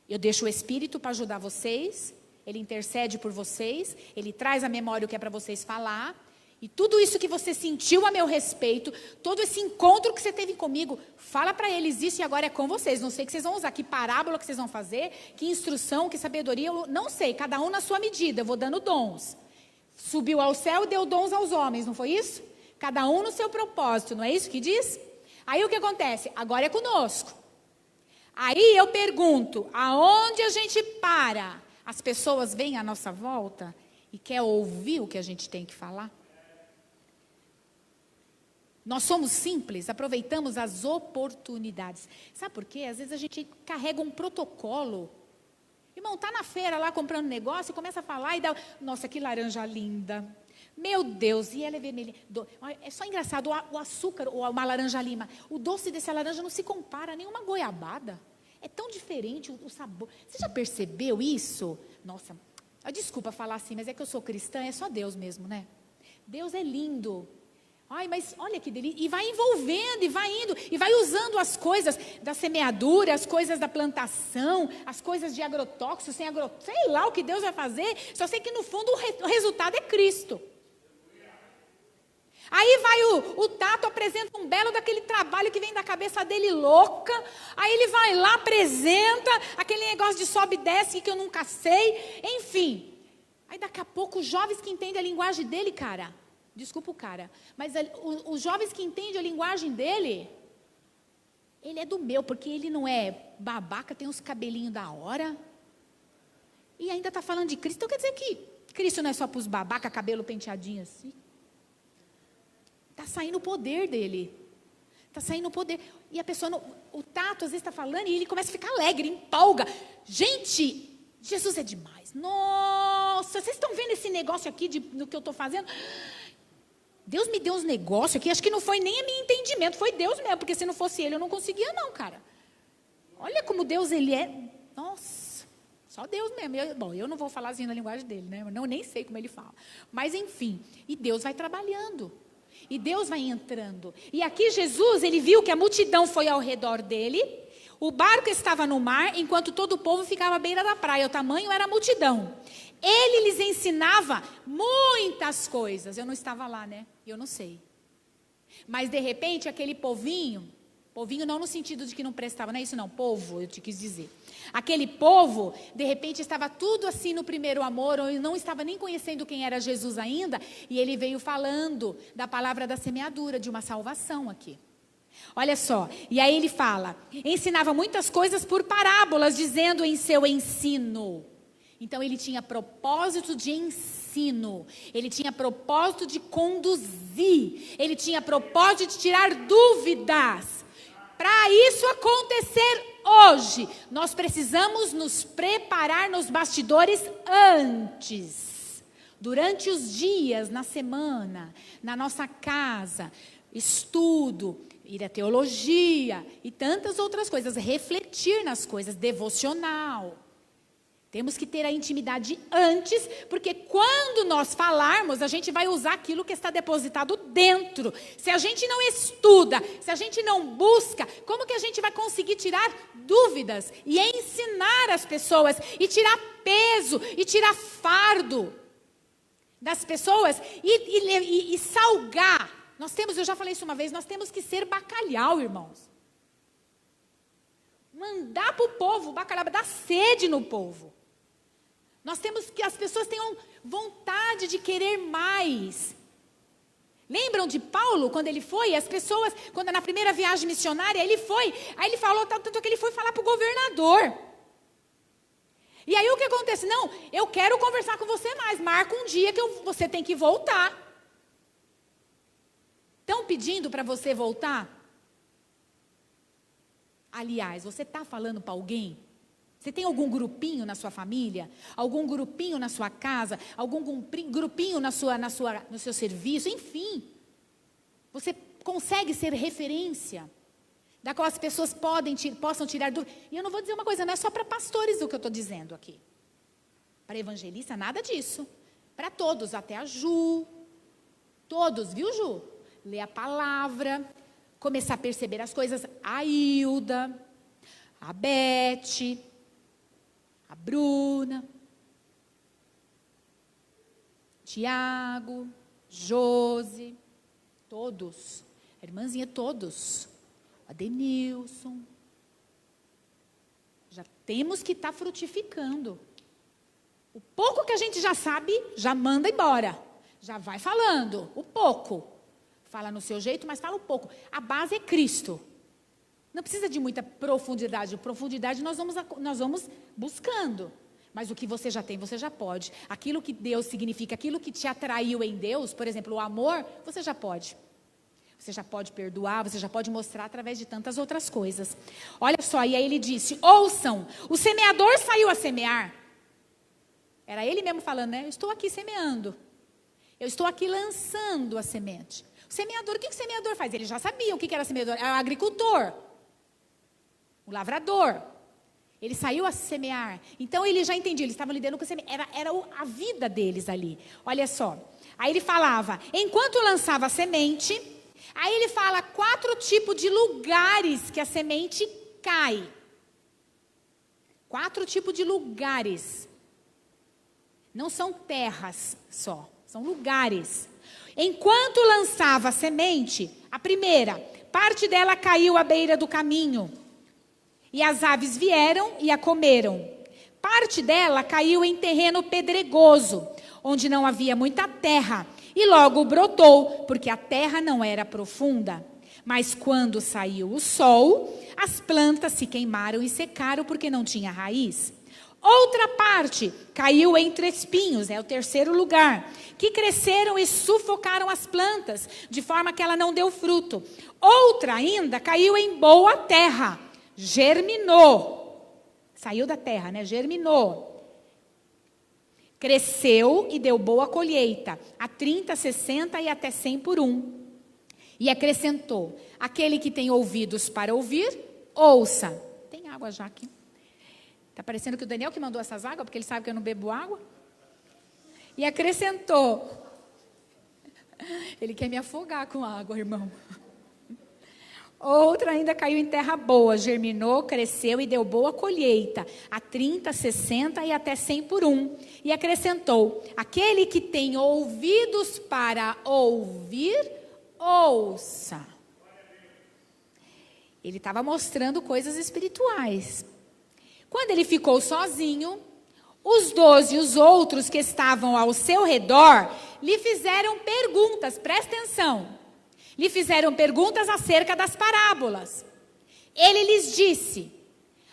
Eu deixo o Espírito para ajudar vocês. Ele intercede por vocês. Ele traz à memória o que é para vocês falar. E tudo isso que você sentiu a meu respeito, todo esse encontro que você teve comigo, fala para eles isso e agora é com vocês. Não sei o que vocês vão usar, que parábola que vocês vão fazer, que instrução, que sabedoria, eu não sei. Cada um na sua medida, eu vou dando dons. Subiu ao céu e deu dons aos homens, não foi isso? Cada um no seu propósito, não é isso que diz? Aí o que acontece? Agora é conosco. Aí eu pergunto, aonde a gente para? As pessoas vêm à nossa volta e querem ouvir o que a gente tem que falar? Nós somos simples, aproveitamos as oportunidades. Sabe por quê? Às vezes a gente carrega um protocolo. Irmão, está na feira lá comprando negócio e começa a falar e dá... Nossa, que laranja linda. Meu Deus, e ela é vermelha. É só engraçado, o açúcar, ou uma laranja lima, o doce dessa laranja não se compara a nenhuma goiabada. É tão diferente o sabor. Você já percebeu isso? Nossa, desculpa falar assim, mas é que eu sou cristã, é só Deus mesmo, né? Deus é lindo. Ai, mas olha que delícia. E vai envolvendo, e vai indo, e vai usando as coisas da semeadura, as coisas da plantação, as coisas de agrotóxico, sem agrotóxico, sei lá o que Deus vai fazer. Só sei que no fundo o resultado é Cristo. Aí vai o Tato, apresenta um belo daquele trabalho que vem da cabeça dele louca. Aí ele vai lá, apresenta aquele negócio de sobe e desce que eu nunca sei. Enfim. Aí daqui a pouco os jovens que entendem a linguagem dele, cara. Desculpa o cara. Mas os jovens que entendem a linguagem dele, ele é do meu, porque ele não é babaca, tem uns cabelinhos da hora. E ainda está falando de Cristo. Então quer dizer que Cristo não é só para os babaca, cabelo penteadinho assim. Está saindo o poder dele. Está saindo o poder. E a pessoa, o Tato às vezes está falando e ele começa a ficar alegre, empolga. Gente, Jesus é demais. Nossa, vocês estão vendo esse negócio aqui do que eu estou fazendo? Deus me deu uns negócios aqui, acho que não foi nem a meu entendimento, foi Deus mesmo, porque se não fosse Ele eu não conseguia não, cara. Olha como Deus Ele é, nossa, só Deus mesmo. Eu não vou falar assim na linguagem dele, né? Eu nem sei como Ele fala. Mas enfim, e Deus vai trabalhando, e Deus vai entrando. E aqui Jesus, Ele viu que a multidão foi ao redor dele, o barco estava no mar, enquanto todo o povo ficava à beira da praia, o tamanho era a multidão. Ele lhes ensinava muitas coisas. Eu não estava lá, né? Eu não sei. Mas, de repente, aquele povinho não no sentido de que não prestava, não é isso não, povo, eu te quis dizer. Aquele povo, de repente, estava tudo assim no primeiro amor, ou não estava nem conhecendo quem era Jesus ainda, e ele veio falando da palavra da semeadura, de uma salvação aqui. Olha só, e aí ele fala, ensinava muitas coisas por parábolas, dizendo em seu ensino. Então, ele tinha propósito de ensino, ele tinha propósito de conduzir, ele tinha propósito de tirar dúvidas. Para isso acontecer hoje, nós precisamos nos preparar nos bastidores antes, durante os dias, na semana, na nossa casa, estudo, ir à teologia e tantas outras coisas, refletir nas coisas, devocional. Temos que ter a intimidade antes, porque quando nós falarmos, a gente vai usar aquilo que está depositado dentro. Se a gente não estuda, se a gente não busca, como que a gente vai conseguir tirar dúvidas e ensinar as pessoas, e tirar peso, e tirar fardo das pessoas, e salgar? Eu já falei isso uma vez, nós temos que ser bacalhau, irmãos. Mandar para o povo, o bacalhau, dar sede no povo. Nós temos que as pessoas tenham vontade de querer mais. Lembram de Paulo, quando ele foi? As pessoas, quando na primeira viagem missionária, ele foi. Aí ele falou, tanto que ele foi falar para o governador. E aí o que acontece? Não, eu quero conversar com você mais. Marca um dia que você tem que voltar. Estão pedindo para você voltar? Aliás, você está falando para alguém? Você tem algum grupinho na sua família? Algum grupinho na sua casa? Algum grupinho no seu serviço? Enfim, você consegue ser referência, da qual as pessoas possam tirar dúvida. E eu não vou dizer uma coisa, não é só para pastores o que eu estou dizendo aqui. Para evangelista, nada disso. Para todos, até a Ju. Todos, viu, Ju? Ler a palavra, começar a perceber as coisas. A Hilda, a Beth, a Bruna, Tiago, Josi, todos, a irmãzinha, todos, a Denilson. Já temos que estar frutificando. O pouco que a gente já sabe, já manda embora. Já vai falando, o pouco. Fala no seu jeito, mas fala o pouco. A base é Cristo. Não precisa de muita profundidade. Profundidade nós vamos buscando. Mas o que você já tem, você já pode. Aquilo que Deus significa, aquilo que te atraiu em Deus, por exemplo, o amor, você já pode. Você já pode perdoar, você já pode mostrar através de tantas outras coisas. Olha só, e aí ele disse, ouçam, o semeador saiu a semear. Era ele mesmo falando, né? Eu estou aqui semeando. Eu estou aqui lançando a semente. O semeador, o que o semeador faz? Ele já sabia o que era semeador. Era o agricultor. O lavrador. Ele saiu a semear. Então ele já entendia, eles estavam lidando com a semente. Era a vida deles ali. Olha só. Aí ele falava, enquanto lançava a semente, aí ele fala 4 tipos de lugares que a semente cai. 4 tipos de lugares. Não são terras só, são lugares. Enquanto lançava a semente, a primeira, parte dela caiu à beira do caminho. E as aves vieram e a comeram. Parte dela caiu em terreno pedregoso, onde não havia muita terra. E logo brotou, porque a terra não era profunda. Mas quando saiu o sol, as plantas se queimaram e secaram porque não tinha raiz. Outra parte caiu entre espinhos, é o terceiro lugar, que cresceram e sufocaram as plantas, de forma que ela não deu fruto. Outra ainda caiu em boa terra, germinou. Saiu da terra, né? Germinou. Cresceu e deu boa colheita, a 30, 60 e até 100 por 1. E acrescentou, aquele que tem ouvidos para ouvir, ouça. Tem água já aqui. Está parecendo que o Daniel que mandou essas águas, porque ele sabe que eu não bebo água. E acrescentou. Ele quer me afogar com água, irmão. Outra ainda caiu em terra boa, germinou, cresceu e deu boa colheita, a 30, 60 e até 100 por 1. E acrescentou, aquele que tem ouvidos para ouvir, ouça. Ele estava mostrando coisas espirituais. Quando ele ficou sozinho, os 12 e os outros que estavam ao seu redor lhe fizeram perguntas, presta atenção. Lhe fizeram perguntas acerca das parábolas. Ele lhes disse,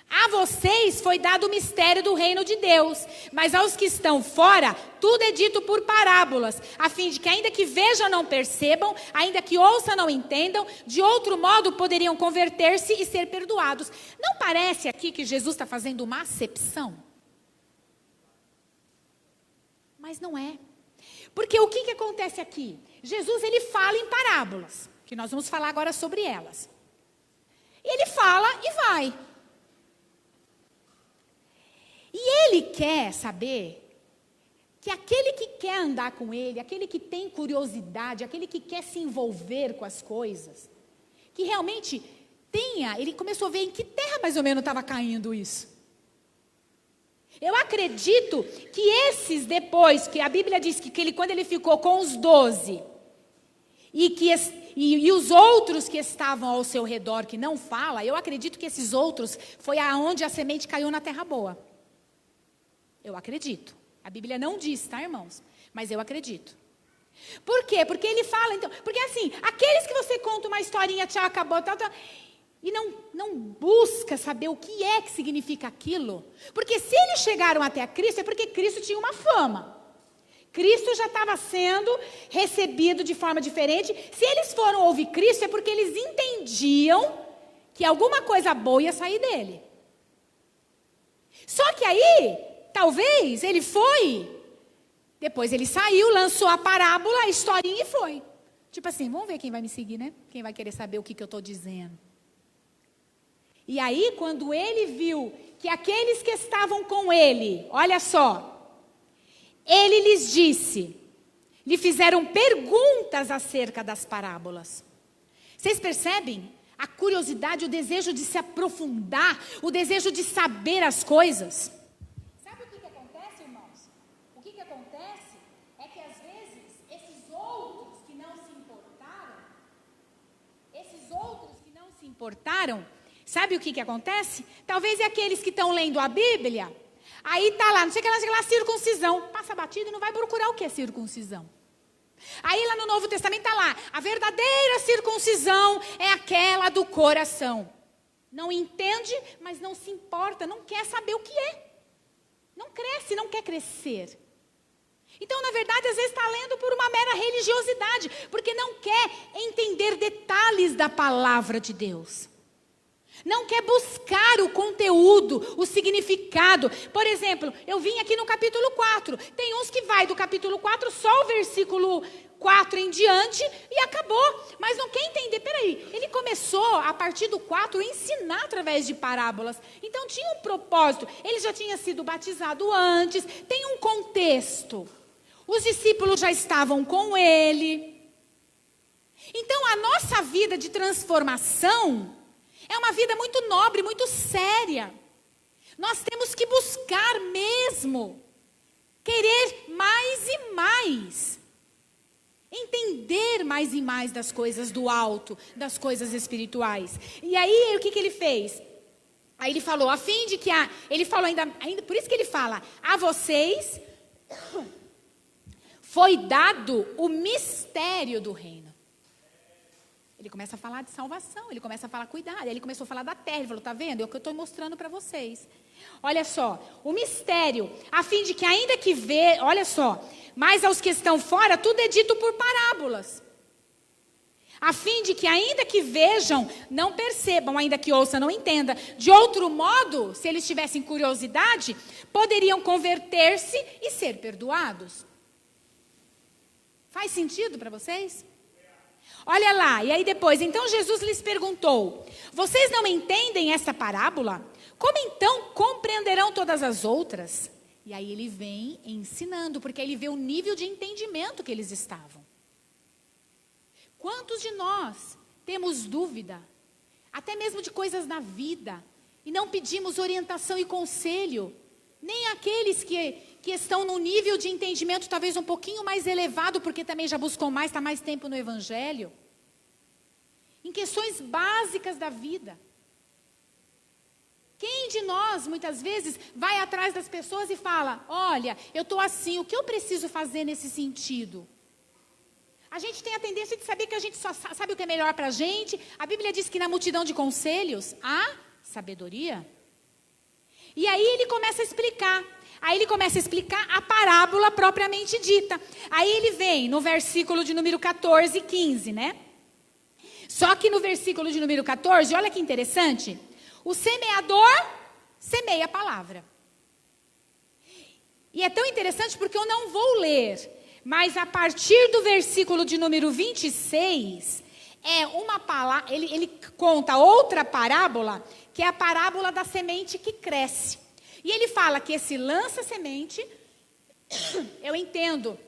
a vocês foi dado o mistério do reino de Deus, mas aos que estão fora, tudo é dito por parábolas, a fim de que ainda que vejam não percebam, ainda que ouçam não entendam, de outro modo poderiam converter-se e ser perdoados. Não parece aqui que Jesus está fazendo uma acepção? Mas não é. Porque o que acontece aqui? Jesus, ele fala em parábolas, que nós vamos falar agora sobre elas. Ele fala e vai. E ele quer saber que aquele que quer andar com ele, aquele que tem curiosidade, aquele que quer se envolver com as coisas, que realmente tenha, ele começou a ver em que terra mais ou menos estava caindo isso. Eu acredito que esses depois, que a Bíblia diz que ele, quando ele ficou com os 12, e os outros que estavam ao seu redor, que não fala, eu acredito que esses outros foi aonde a semente caiu na terra boa. Eu acredito. A Bíblia não diz, tá, irmãos? Mas eu acredito. Por quê? Porque ele fala, então, porque assim, aqueles que você conta uma historinha, tchau, acabou, tal, e não busca saber o que é que significa aquilo. Porque se eles chegaram até a Cristo, é porque Cristo tinha uma fama. Cristo já estava sendo recebido de forma diferente. Se eles foram ouvir Cristo, é porque eles entendiam que alguma coisa boa ia sair dele. Só que aí, talvez, ele foi, depois ele saiu, lançou a parábola, a historinha e foi. Tipo assim, vamos ver quem vai me seguir, né? Quem vai querer saber o que eu estou dizendo. E aí, quando ele viu que aqueles que estavam com ele, olha só, ele lhes disse, lhe fizeram perguntas acerca das parábolas. Vocês percebem? A curiosidade, o desejo de se aprofundar, o desejo de saber as coisas. Sabe o que acontece, irmãos? O que acontece é que às vezes esses outros que não se importaram, sabe o que acontece? Talvez é aqueles que estão lendo a Bíblia, aí está lá, não sei o que lá, circuncisão. Passa batido e não vai procurar o que é circuncisão. Aí lá no Novo Testamento está lá, a verdadeira circuncisão é aquela do coração. Não entende, mas não se importa, não quer saber o que é. Não cresce, não quer crescer. Então, na verdade, às vezes está lendo por uma mera religiosidade, porque não quer entender detalhes da palavra de Deus. Não quer buscar o conteúdo, o significado. Por exemplo, eu vim aqui no capítulo 4. Tem uns que vai do capítulo 4 só o versículo 4 em diante e acabou. Mas não quer entender. Peraí, ele começou a partir do 4 a ensinar através de parábolas. Então tinha um propósito. Ele já tinha sido batizado antes. Tem um contexto. Os discípulos já estavam com ele. Então, a nossa vida de transformação é uma vida muito nobre, muito séria. Nós temos que buscar mesmo, querer mais e mais, entender mais e mais das coisas do alto, das coisas espirituais. E aí, o que ele fez? Aí ele falou, a fim de que ele falou ainda, por isso que ele fala, a vocês foi dado o mistério do reino. Ele começa a falar de salvação, ele começa a falar cuidado, aí ele começou a falar da terra, ele falou, tá vendo? É o que eu estou mostrando para vocês. Olha só, o mistério, a fim de que ainda que vê, olha só, mas aos que estão fora, tudo é dito por parábolas. A fim de que ainda que vejam, não percebam, ainda que ouçam, não entendam. De outro modo, se eles tivessem curiosidade, poderiam converter-se e ser perdoados. Faz sentido para vocês? Olha lá, e aí depois, então Jesus lhes perguntou, vocês não entendem esta parábola? Como então compreenderão todas as outras? E aí ele vem ensinando, porque ele vê o nível de entendimento que eles estavam. Quantos de nós temos dúvida, até mesmo de coisas na vida, e não pedimos orientação e conselho, nem aqueles que estão num nível de entendimento talvez um pouquinho mais elevado, porque também já buscou mais, está mais tempo no Evangelho, em questões básicas da vida. Quem de nós, muitas vezes, vai atrás das pessoas e fala, olha, eu estou assim, o que eu preciso fazer nesse sentido? A gente tem a tendência de saber que a gente só sabe o que é melhor para a gente. A Bíblia diz que na multidão de conselhos há sabedoria. E aí ele começa a explicar. Aí ele começa a explicar a parábola propriamente dita. Aí ele vem no versículo de número 14 e 15, né? Só que no versículo de número 14, olha que interessante. O semeador semeia a palavra. E é tão interessante porque eu não vou ler, mas a partir do versículo de número 26, é uma palavra, ele conta outra parábola, que é a parábola da semente que cresce. E ele fala que esse lança-semente, eu entendo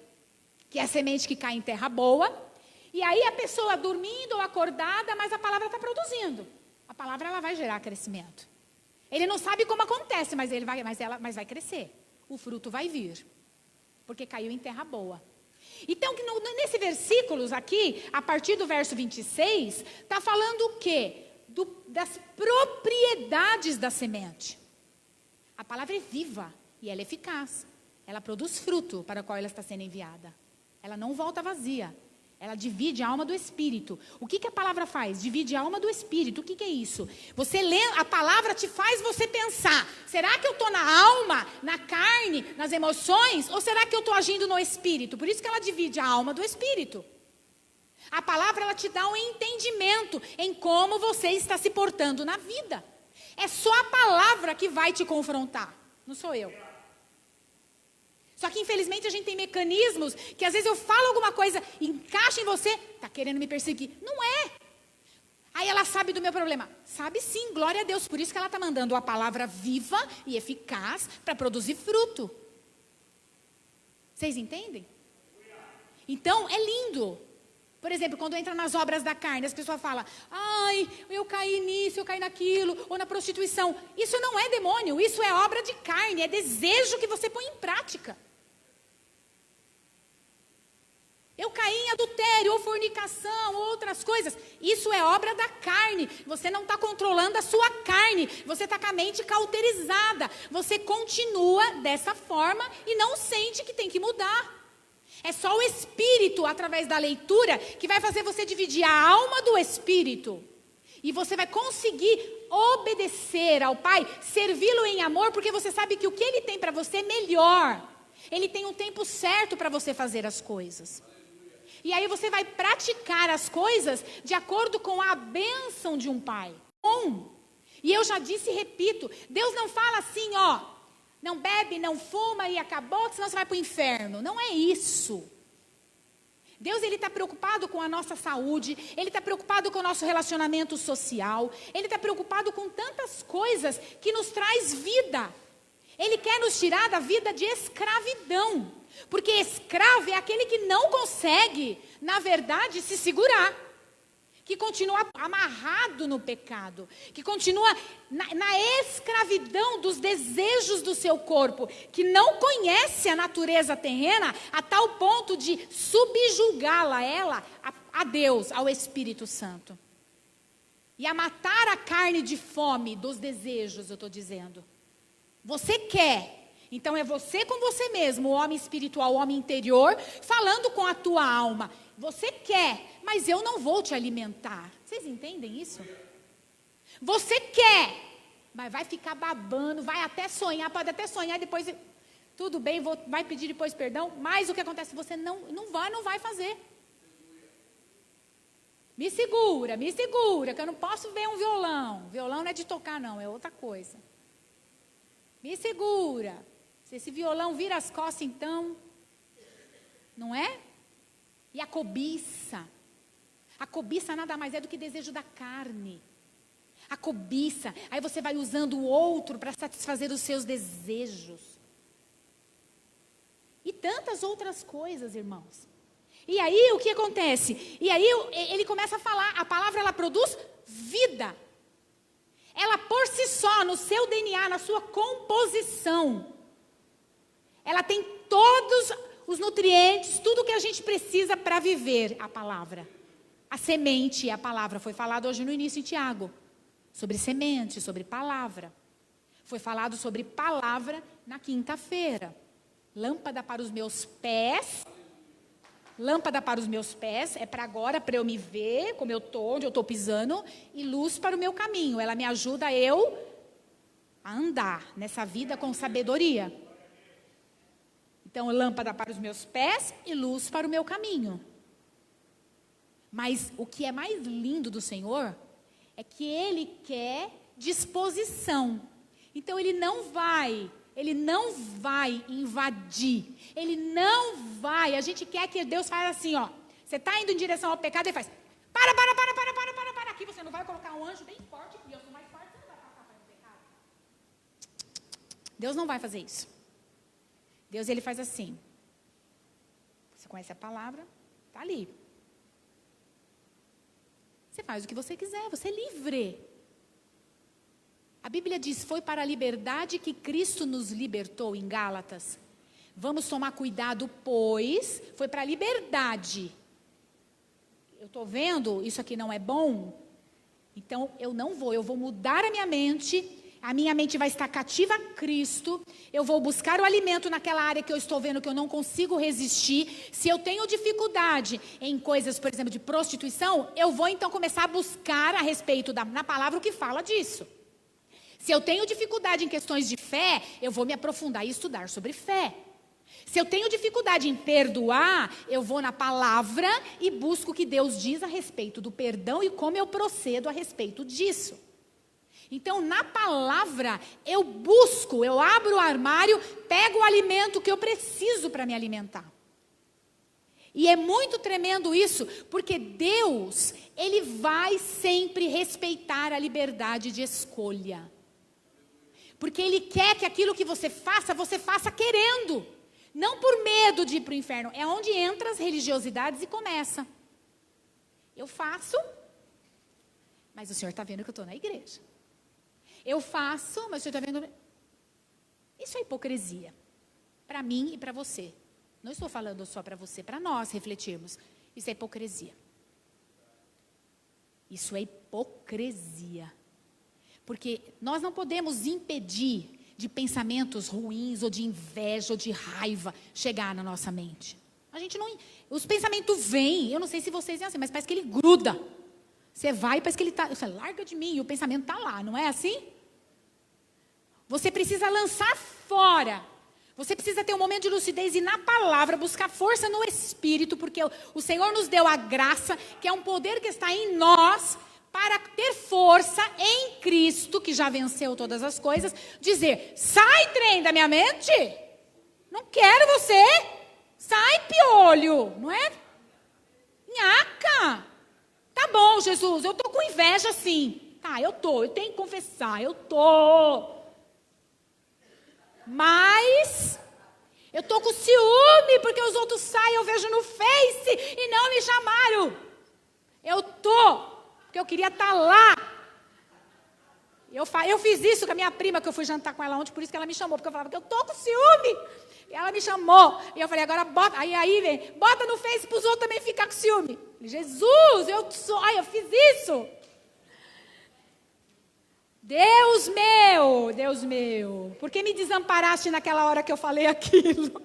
que é a semente que cai em terra boa, e aí a pessoa dormindo ou acordada, mas a palavra está produzindo. A palavra ela vai gerar crescimento. Ele não sabe como acontece, mas vai crescer. O fruto vai vir, porque caiu em terra boa. Então, nesse versículos aqui, a partir do verso 26, está falando o quê? Das propriedades da semente. A palavra é viva e ela é eficaz. Ela produz fruto para o qual ela está sendo enviada. Ela não volta vazia. Ela divide a alma do espírito. O que a palavra faz? Divide a alma do espírito. O que é isso? Você lê, a palavra te faz você pensar. Será que eu estou na alma, na carne, nas emoções? Ou será que eu estou agindo no espírito? Por isso que ela divide a alma do espírito. A palavra ela te dá um entendimento em como você está se portando na vida. É só a palavra que vai te confrontar. Não sou eu. Só que infelizmente a gente tem mecanismos que às vezes eu falo alguma coisa, encaixa em você, está querendo me perseguir. Não é. Aí ela sabe do meu problema. Sabe sim, glória a Deus. Por isso que ela está mandando a palavra viva e eficaz para produzir fruto. Vocês entendem? Então é lindo. Por exemplo, quando entra nas obras da carne, as pessoas falam, ai, eu caí nisso, eu caí naquilo, ou na prostituição. Isso não é demônio, isso é obra de carne, é desejo que você põe em prática. Eu caí em adultério, ou fornicação, ou outras coisas. Isso é obra da carne. Você não está controlando a sua carne. Você está com a mente cauterizada. Você continua dessa forma e não sente que tem que mudar. É só o Espírito, através da leitura, que vai fazer você dividir a alma do Espírito. E você vai conseguir obedecer ao Pai, servi-lo em amor, porque você sabe que o que Ele tem para você é melhor. Ele tem um tempo certo para você fazer as coisas. E aí você vai praticar as coisas de acordo com a bênção de um pai. E eu já disse e repito, Deus não fala assim, ó, não bebe, não fuma e acabou, que senão você vai para o inferno. Não é isso. Deus ele está preocupado com a nossa saúde, Ele está preocupado com o nosso relacionamento social, Ele está preocupado com tantas coisas que nos traz vida. Ele quer nos tirar da vida de escravidão. Porque escravo é aquele que não consegue, na verdade, se segurar. Que continua amarrado no pecado. Que continua na escravidão dos desejos do seu corpo. Que não conhece a natureza terrena a tal ponto de subjugá-la, a Deus, ao Espírito Santo. E a matar a carne de fome dos desejos, eu estou dizendo. Você quer. Então é você com você mesmo, o homem espiritual, o homem interior, falando com a tua alma. Você quer, mas eu não vou te alimentar. Vocês entendem isso? Você quer, mas vai ficar babando, vai até sonhar, pode até sonhar, depois, tudo bem, vai pedir depois perdão, mas o que acontece? Você não vai fazer. Me segura, que eu não posso ver um violão. Violão não é de tocar não, é outra coisa. Me segura. Se esse violão vira as costas, então, não é? E a cobiça nada mais é do que desejo da carne. A cobiça, aí você vai usando o outro para satisfazer os seus desejos. E tantas outras coisas, irmãos. E aí, o que acontece? E aí, ele começa a falar, a palavra, ela produz vida. Ela, por si só, no seu DNA, na sua composição, ela tem todos os nutrientes, tudo que a gente precisa para viver a palavra. A semente e a palavra. Foi falado hoje no início em Tiago. Sobre semente, sobre palavra. Foi falado sobre palavra na quinta-feira. Lâmpada para os meus pés. Lâmpada para os meus pés é para agora, para eu me ver como eu estou, onde eu estou pisando. E luz para o meu caminho. Ela me ajuda a andar nessa vida com sabedoria. Então, lâmpada para os meus pés e luz para o meu caminho. Mas o que é mais lindo do Senhor é que Ele quer disposição. Então, Ele não vai invadir. Ele não vai. A gente quer que Deus faça assim, ó. Você está indo em direção ao pecado, Ele faz. Para. Aqui você não vai colocar um anjo bem forte, e eu sou mais forte, você não vai passar para o pecado. Deus não vai fazer isso. Deus, Ele faz assim. Você conhece a palavra? Está ali. Você faz o que você quiser, você é livre. A Bíblia diz, foi para a liberdade que Cristo nos libertou em Gálatas. Vamos tomar cuidado, pois, foi para a liberdade. Eu estou vendo, isso aqui não é bom, então eu vou mudar a minha mente vai estar cativa a Cristo, eu vou buscar o alimento naquela área que eu estou vendo que eu não consigo resistir. Se eu tenho dificuldade em coisas, por exemplo, de prostituição, eu vou então começar a buscar a respeito na palavra o que fala disso. Se eu tenho dificuldade em questões de fé, eu vou me aprofundar e estudar sobre fé. Se eu tenho dificuldade em perdoar, eu vou na palavra e busco o que Deus diz a respeito do perdão e como eu procedo a respeito disso. Então, na palavra, eu abro o armário, pego o alimento que eu preciso para me alimentar. E é muito tremendo isso, porque Deus, Ele vai sempre respeitar a liberdade de escolha. Porque Ele quer que aquilo que você faça querendo. Não por medo de ir para o inferno. É onde entram as religiosidades e começa. Eu faço, mas o Senhor está vendo que eu estou na igreja. Eu faço, mas o Senhor está vendo... Isso é hipocrisia. Para mim e para você. Não estou falando só para você, para nós refletirmos. Isso é hipocrisia. Isso é hipocrisia. Porque nós não podemos impedir de pensamentos ruins, ou de inveja, ou de raiva, chegar na nossa mente. A gente não... Os pensamentos vêm, eu não sei se vocês é assim, mas parece que ele gruda. Você vai e parece que ele está... Você larga de mim e o pensamento está lá, não é assim? Você precisa lançar fora. Você precisa ter um momento de lucidez e na palavra buscar força no Espírito, porque o Senhor nos deu a graça, que é um poder que está em nós, para ter força em Cristo, que já venceu todas as coisas, dizer, sai trem da minha mente, não quero você, sai piolho, não é? Nhaca, tá bom Jesus, eu tô com inveja sim, tá, eu tenho que confessar, eu tô. Mas eu tô com ciúme porque os outros saem, eu vejo no Face e não me chamaram. Eu tô, porque eu queria estar lá. Eu fiz isso com a minha prima, que eu fui jantar com ela ontem, por isso que ela me chamou, porque eu falava que eu tô com ciúme. E ela me chamou, e eu falei, agora bota, aí vem, bota no Face para os outros também ficar com ciúme. Jesus, eu fiz isso. Deus meu, por que me desamparaste naquela hora que eu falei aquilo?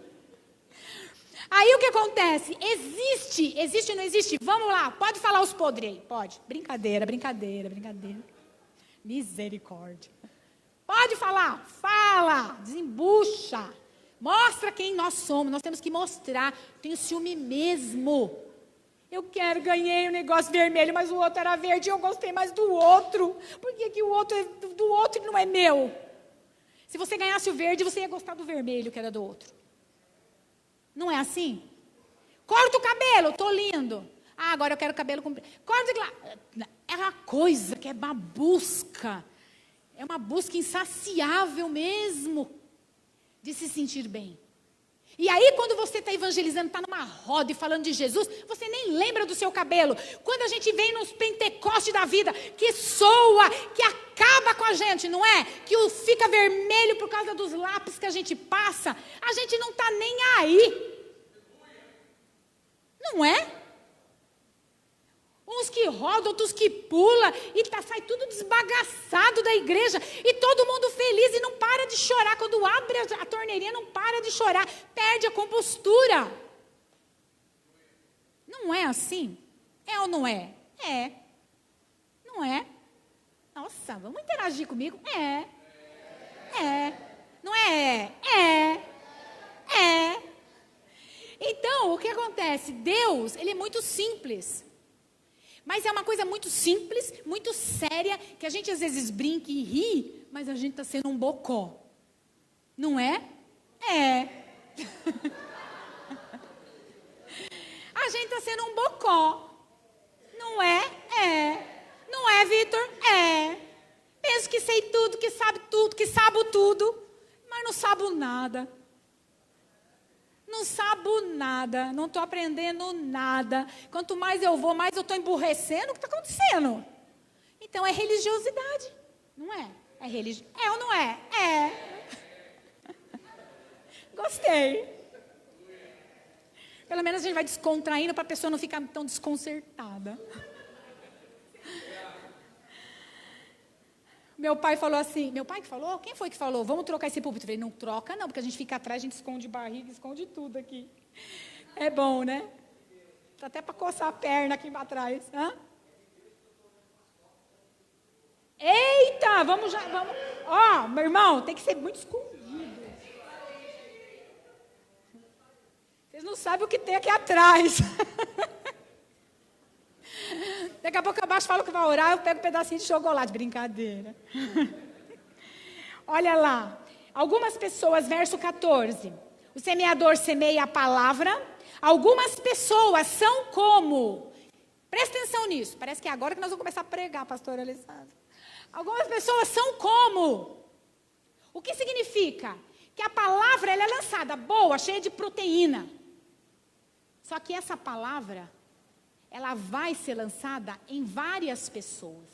Aí o que acontece? Existe ou não existe? Vamos lá, pode falar os podres aí, pode. Brincadeira. Misericórdia. Pode falar, fala, desembucha. Mostra quem nós somos, nós temos que mostrar. Tenho ciúme mesmo. Eu ganhei um negócio vermelho, mas o outro era verde e eu gostei mais do outro. Por que o outro é do outro e não é meu? Se você ganhasse o verde, você ia gostar do vermelho que era do outro. Não é assim? Corta o cabelo, tô lindo. Ah, agora eu quero cabelo comprido. Corta lá. É uma coisa que é uma busca. É uma busca insaciável mesmo de se sentir bem. E aí, quando você está evangelizando, está numa roda e falando de Jesus, você nem lembra do seu cabelo. Quando a gente vem nos Pentecostes da vida, que soa, que acaba com a gente, não é? Que fica vermelho por causa dos lápis que a gente passa, a gente não está nem aí. Não é? Uns que rodam, outros que pulam, e sai tudo desbagaçado da igreja, e todo mundo feliz, e não para de chorar, quando abre a torneirinha, não para de chorar, perde a compostura. Não é assim? É ou não é? É. Não é? Nossa, vamos interagir comigo? É. Não é? É. Então, o que acontece? Deus, Ele é muito simples. Mas é uma coisa muito simples, muito séria, que a gente às vezes brinca e ri, mas a gente está sendo um bocó. Não é? É. A gente está sendo um bocó. Não é? É. Não é, Vitor? É. Penso que sei tudo, que sabo tudo, mas não sabo nada. Não sabo nada, não estou aprendendo nada. Quanto mais eu vou, mais eu estou emburrecendo. O que está acontecendo? Então é religiosidade, não é? É religião. É ou não é? É. Gostei. Pelo menos a gente vai descontraindo para a pessoa não ficar tão desconcertada. Meu pai falou assim, meu pai que falou? Quem foi que falou? Vamos trocar esse púlpito. Eu falei, não troca não, porque a gente fica atrás, a gente esconde barriga, esconde tudo aqui. É bom, né? Tá até para coçar a perna aqui para trás. Hã? Eita, vamos. Ó, meu irmão, tem que ser muito escondido. Vocês não sabem o que tem aqui atrás. Daqui a pouco eu baixo, falo que vai orar, eu pego um pedacinho de chocolate. Brincadeira. Olha lá. Algumas pessoas, verso 14. O semeador semeia a palavra. Algumas pessoas são como... Presta atenção nisso. Parece que é agora que nós vamos começar a pregar, pastora Alessandra. Algumas pessoas são como... O que significa? Que a palavra ela é lançada, boa, cheia de proteína. Só que essa palavra... ela vai ser lançada em várias pessoas.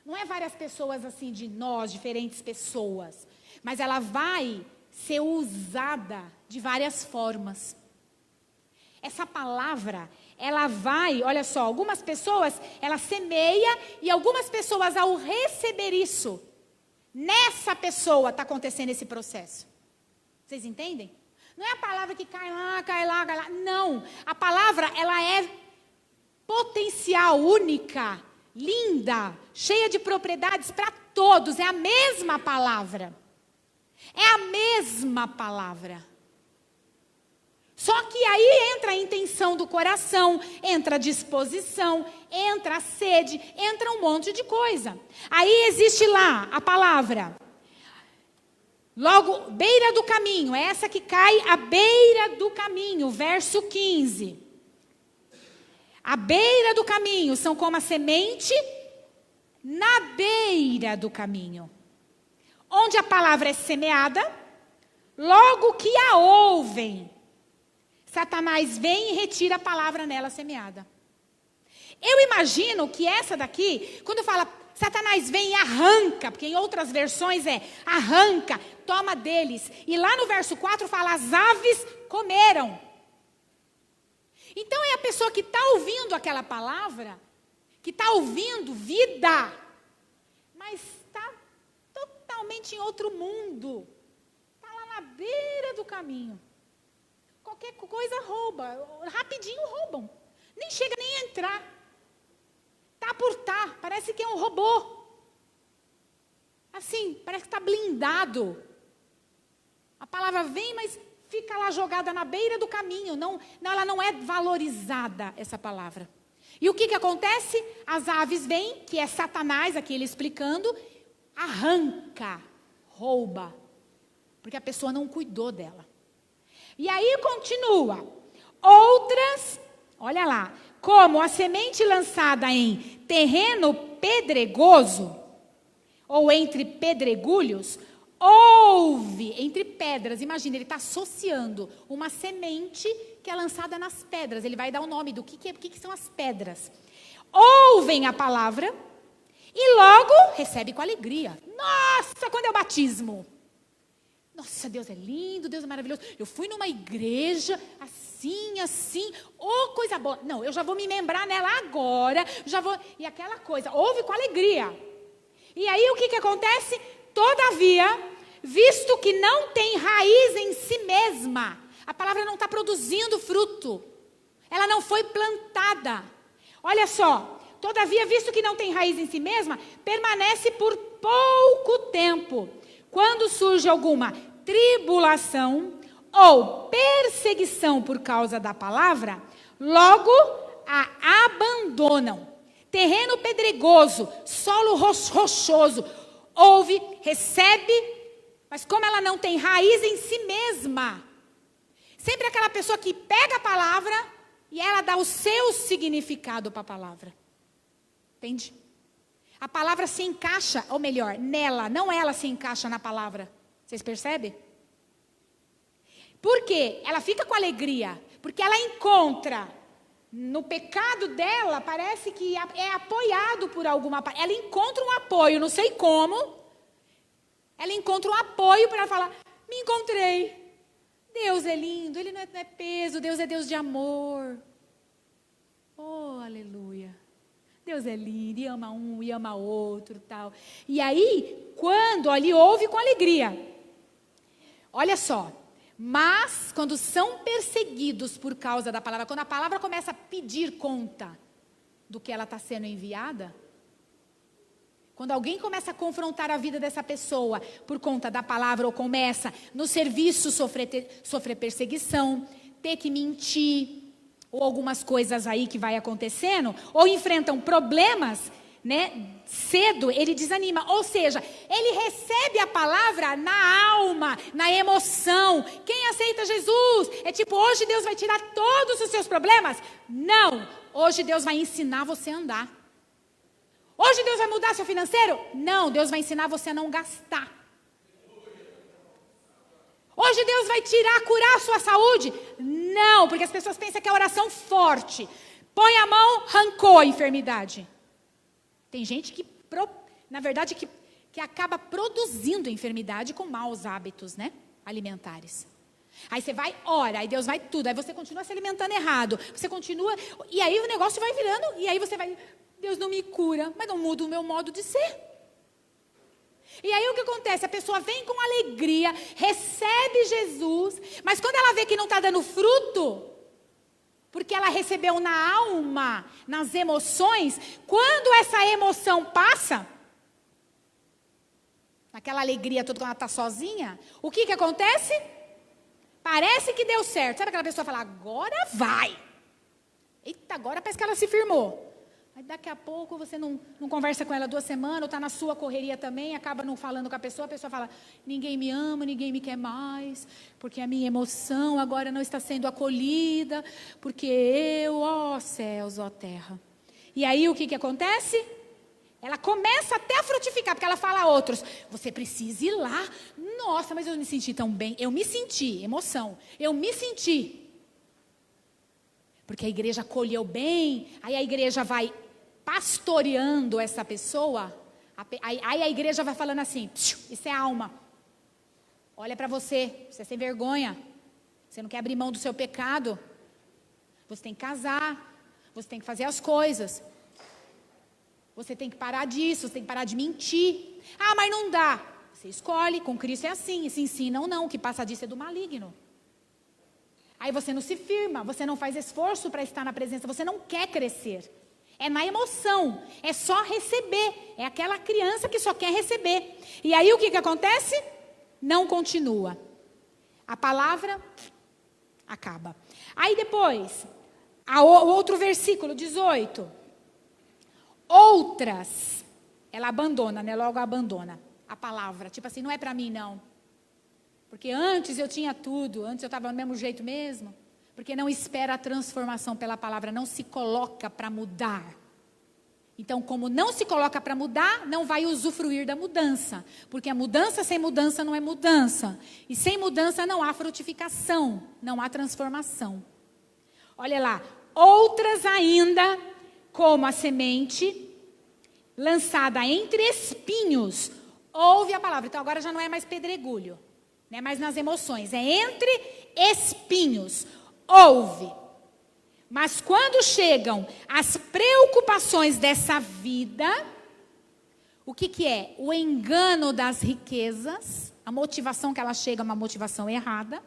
Não é várias pessoas assim de nós, diferentes pessoas. Mas ela vai ser usada de várias formas. Essa palavra, ela vai, olha só, algumas pessoas, ela semeia e algumas pessoas ao receber isso, nessa pessoa está acontecendo esse processo. Vocês entendem? Não é a palavra que cai lá, cai lá, cai lá. Não, a palavra, ela é potencial, única, linda, cheia de propriedades para todos. É a mesma palavra. É a mesma palavra. Só que aí entra a intenção do coração, entra a disposição, entra a sede, entra um monte de coisa. Aí existe lá a palavra. Logo, beira do caminho, é essa que cai à beira do caminho, verso 15. À beira do caminho são como a semente na beira do caminho. Onde a palavra é semeada, Logo que a ouvem, Satanás vem e retira a palavra nela semeada. Eu imagino que essa daqui, quando fala Satanás vem e arranca, porque em outras versões é arranca, toma deles. E lá no verso 4 fala, as aves comeram. Então é a pessoa que está ouvindo aquela palavra, que está ouvindo vida, mas está totalmente em outro mundo. Está lá na beira do caminho. Qualquer coisa rouba, rapidinho roubam. Nem chega nem a entrar. Tá por tá, parece que é um robô. Assim, parece que está blindado. A palavra vem, mas fica lá jogada na beira do caminho. Não, ela não é valorizada, essa palavra. E o que acontece? As aves vêm, que é Satanás, aqui ele explicando, arranca, rouba. Porque a pessoa não cuidou dela. E aí continua. Outras, olha lá. Como a semente lançada em terreno pedregoso, ou entre pedregulhos, ouve, entre pedras. Imagina, ele está associando uma semente que é lançada nas pedras. Ele vai dar o nome do que são as pedras. Ouvem a palavra e logo recebe com alegria. Nossa, quando é o batismo? Nossa, Deus é lindo, Deus é maravilhoso. Eu fui numa igreja assim, coisa boa. Não, eu já vou me membrar nela agora, e aquela coisa, ouve com alegria. E aí o que acontece? Todavia, visto que não tem raiz em si mesma, a palavra não está produzindo fruto, ela não foi plantada. Olha só, todavia, visto que não tem raiz em si mesma, permanece por pouco tempo. Quando surge alguma tribulação ou perseguição por causa da palavra, logo a abandonam. Terreno pedregoso, solo rochoso, ouve, recebe, mas como ela não tem raiz em si mesma, sempre aquela pessoa que pega a palavra e ela dá o seu significado para a palavra. Entende? A palavra se encaixa, ou melhor, nela, não ela se encaixa na palavra. Vocês percebem? Por quê? Ela fica com alegria, porque ela encontra, no pecado dela, parece que é apoiado por alguma parte. Ela encontra um apoio, não sei como, ela encontra um apoio para ela falar, me encontrei. Deus é lindo, Ele não é peso, Deus é Deus de amor. Oh, aleluia. Deus é lindo, e ama um, e ama outro, tal. E aí, quando ele ouve com alegria. Olha só. Mas, quando são perseguidos por causa da palavra, quando a palavra começa a pedir conta do que ela está sendo enviada, quando alguém começa a confrontar a vida dessa pessoa por conta da palavra, ou começa no serviço sofrer perseguição, ter que mentir, ou algumas coisas aí que vai acontecendo, ou enfrentam problemas, né, cedo, ele desanima. Ou seja, ele recebe a palavra na alma, na emoção. Quem aceita Jesus? É tipo, hoje Deus vai tirar todos os seus problemas? Não, hoje Deus vai ensinar você a andar. Hoje Deus vai mudar seu financeiro? Não, Deus vai ensinar você a não gastar. Hoje Deus vai curar a sua saúde? Não, porque as pessoas pensam que é oração forte. Põe a mão, arrancou a enfermidade. Tem gente que, na verdade, que acaba produzindo enfermidade com maus hábitos, né, alimentares. Aí você vai, ora, aí Deus vai tudo, aí você continua se alimentando errado, você continua, e aí o negócio vai virando, e aí você vai, Deus não me cura, mas não muda o meu modo de ser. E aí o que acontece? A pessoa vem com alegria, recebe Jesus, mas quando ela vê que não está dando fruto, porque ela recebeu na alma, nas emoções, quando essa emoção passa, naquela alegria toda quando ela está sozinha, o que acontece? Parece que deu certo. Sabe aquela pessoa que fala, agora vai. Eita, agora parece que ela se firmou. Aí daqui a pouco você não conversa com ela 2 semanas, ou está na sua correria também, acaba não falando com a pessoa fala, ninguém me ama, ninguém me quer mais, porque a minha emoção agora não está sendo acolhida, porque eu, ó céus, ó terra. E aí o que acontece? Ela começa até a frutificar, porque ela fala a outros, você precisa ir lá. Nossa, mas eu me senti tão bem. Eu me senti, emoção. Eu me senti. Porque a igreja acolheu bem, aí a igreja vai pastoreando essa pessoa. Aí a igreja vai falando assim, isso é alma. Olha para você, você é sem vergonha. Você não quer abrir mão do seu pecado. Você tem que casar. Você tem que fazer as coisas. Você tem que parar disso, você tem que parar de mentir. Ah, mas não dá. Você escolhe, com Cristo é assim. Se ensina ou não, o que passa disso é do maligno. Aí você não se firma, você não faz esforço para estar na presença, você não quer crescer. É na emoção, é só receber. É aquela criança que só quer receber. E aí o que acontece? Não continua. A palavra acaba. Aí depois, o outro versículo, 18. Outras, ela abandona, né? Logo abandona a palavra. Tipo assim, não é para mim não. Porque antes eu tinha tudo, antes eu estava do mesmo jeito mesmo. Porque não espera a transformação pela palavra, não se coloca para mudar. Então, como não se coloca para mudar, não vai usufruir da mudança. Porque a mudança sem mudança não é mudança. E sem mudança não há frutificação, não há transformação. Olha lá, outras ainda, como a semente lançada entre espinhos, ouve a palavra. Então agora já não é mais pedregulho, não é mais nas emoções, é entre espinhos, ouve. Mas quando chegam as preocupações dessa vida, o que é? O engano das riquezas, a motivação que ela chega é uma motivação errada.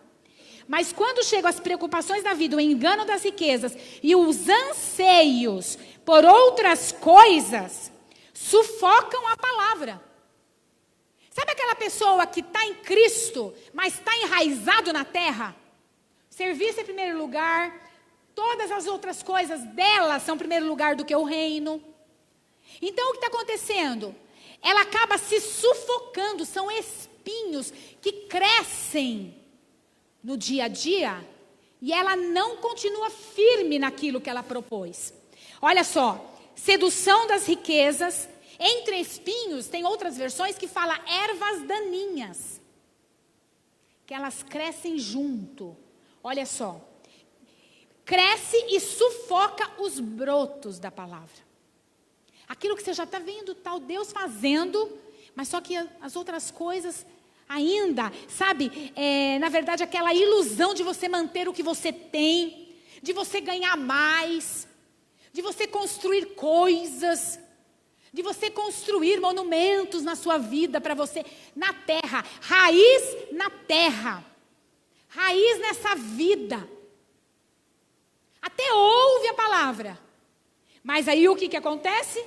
Mas quando chegam as preocupações da vida, o engano das riquezas e os anseios por outras coisas, sufocam a palavra. Sabe aquela pessoa que está em Cristo, mas está enraizado na terra? Serviço em primeiro lugar, todas as outras coisas dela são em primeiro lugar do que o reino. Então o que está acontecendo? Ela acaba se sufocando, são espinhos que crescem no dia a dia, e ela não continua firme naquilo que ela propôs. Olha só, sedução das riquezas, entre espinhos, tem outras versões que fala ervas daninhas, que elas crescem junto. Olha só, cresce e sufoca os brotos da palavra. Aquilo que você já está vendo, tal Deus fazendo, mas só que as outras coisas ainda, sabe, na verdade aquela ilusão de você manter o que você tem, de você ganhar mais, de você construir coisas, de você construir monumentos na sua vida para você, na terra, raiz na terra, raiz nessa vida. Até ouve a palavra, mas aí o que acontece?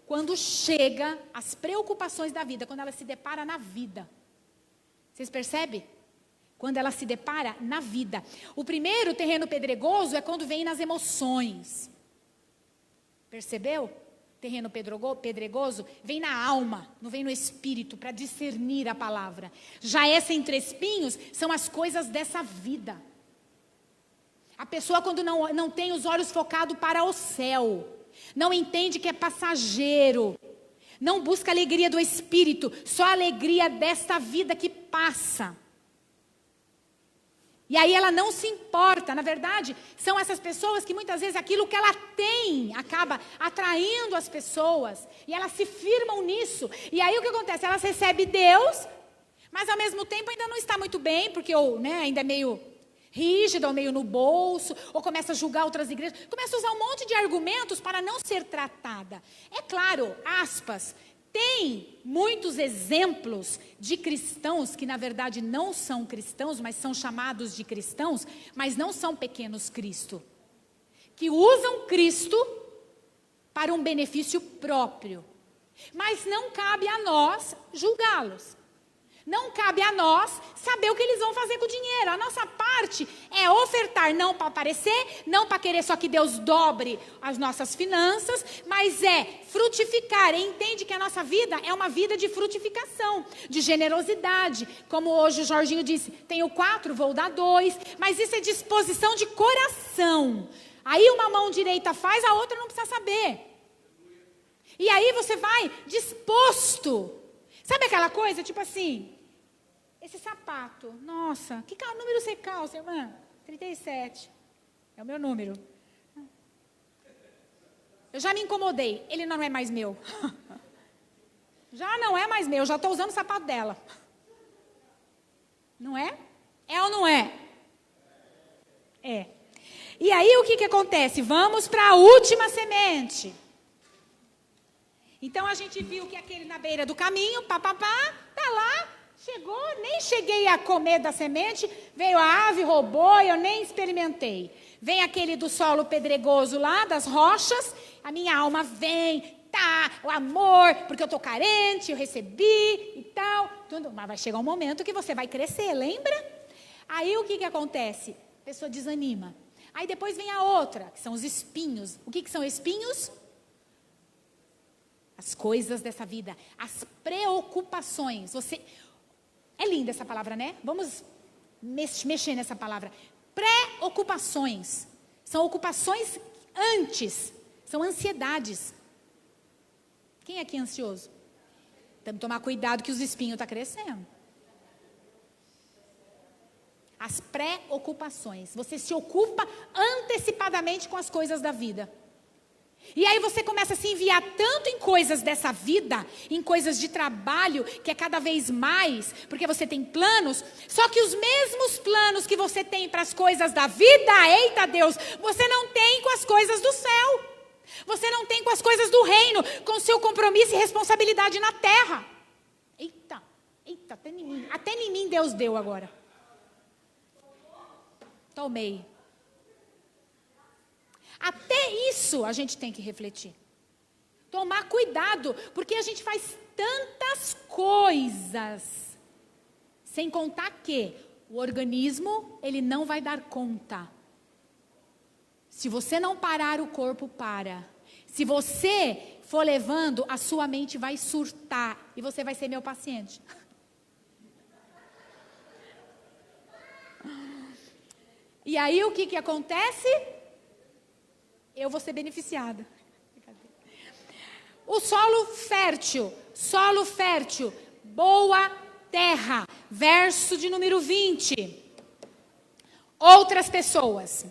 Quando chega as preocupações da vida, quando ela se depara na vida. Vocês percebem? Quando ela se depara na vida. O primeiro terreno pedregoso é quando vem nas emoções. Percebeu? Terreno pedregoso vem na alma, não vem no espírito, para discernir a palavra. Já essa entre espinhos são as coisas dessa vida. A pessoa quando não tem os olhos focados para o céu, não entende que é passageiro, não busca a alegria do Espírito, só a alegria desta vida que passa. E aí ela não se importa, na verdade, são essas pessoas que muitas vezes aquilo que ela tem acaba atraindo as pessoas, e elas se firmam nisso. E aí o que acontece? Elas recebem Deus, mas ao mesmo tempo ainda não está muito bem, porque ainda é meio rígida, ou meio no bolso, ou começa a julgar outras igrejas, começa a usar um monte de argumentos para não ser tratada. É claro, aspas, tem muitos exemplos de cristãos que na verdade não são cristãos, mas são chamados de cristãos, mas não são pequenos Cristo, que usam Cristo para um benefício próprio, mas não cabe a nós julgá-los. Não cabe a nós saber o que eles vão fazer com o dinheiro. A nossa parte é ofertar, não para aparecer, não para querer só que Deus dobre as nossas finanças, mas é frutificar. E entende que a nossa vida é uma vida de frutificação, de generosidade. Como hoje o Jorginho disse, tenho 4, vou dar 2. Mas isso é disposição de coração. Aí uma mão direita faz, a outra não precisa saber. E aí você vai disposto. Sabe aquela coisa, tipo assim, esse sapato, nossa, que número você calça, irmã? 37, é o meu número. Eu já me incomodei, ele não é mais meu. Já não é mais meu, já estou usando o sapato dela. Não é? É ou não é? É. E aí o que acontece? Vamos para a última semente. Então a gente viu que aquele na beira do caminho, tá lá, chegou, nem cheguei a comer da semente, veio a ave, roubou, eu nem experimentei. Vem aquele do solo pedregoso lá, das rochas, a minha alma vem, o amor, porque eu estou carente, eu recebi e tal, tudo. Mas vai chegar um momento que você vai crescer, lembra? Aí o que acontece? A pessoa desanima. Aí depois vem a outra, que são os espinhos. O que são espinhos? As coisas dessa vida, as preocupações. É linda essa palavra, né? Vamos mexer nessa palavra. Preocupações. São ocupações antes. São ansiedades. Quem aqui é ansioso? Temos que tomar cuidado que os espinhos estão crescendo. As preocupações. Você se ocupa antecipadamente com as coisas da vida. E aí você começa a se enviar tanto em coisas dessa vida, em coisas de trabalho, que é cada vez mais, porque você tem planos, só que os mesmos planos que você tem para as coisas da vida, eita Deus, você não tem com as coisas do céu. Você não tem com as coisas do reino, com seu compromisso e responsabilidade na terra. Eita, até em mim Deus deu agora. Tomei. Até isso a gente tem que refletir. Tomar cuidado, porque a gente faz tantas coisas, sem contar que o organismo, ele não vai dar conta. Se você não parar, o corpo para. Se você for levando, a sua mente vai surtar, e você vai ser meu paciente. E aí o que acontece? Eu vou ser beneficiada. O solo fértil, boa terra, verso de número 20. Outras pessoas.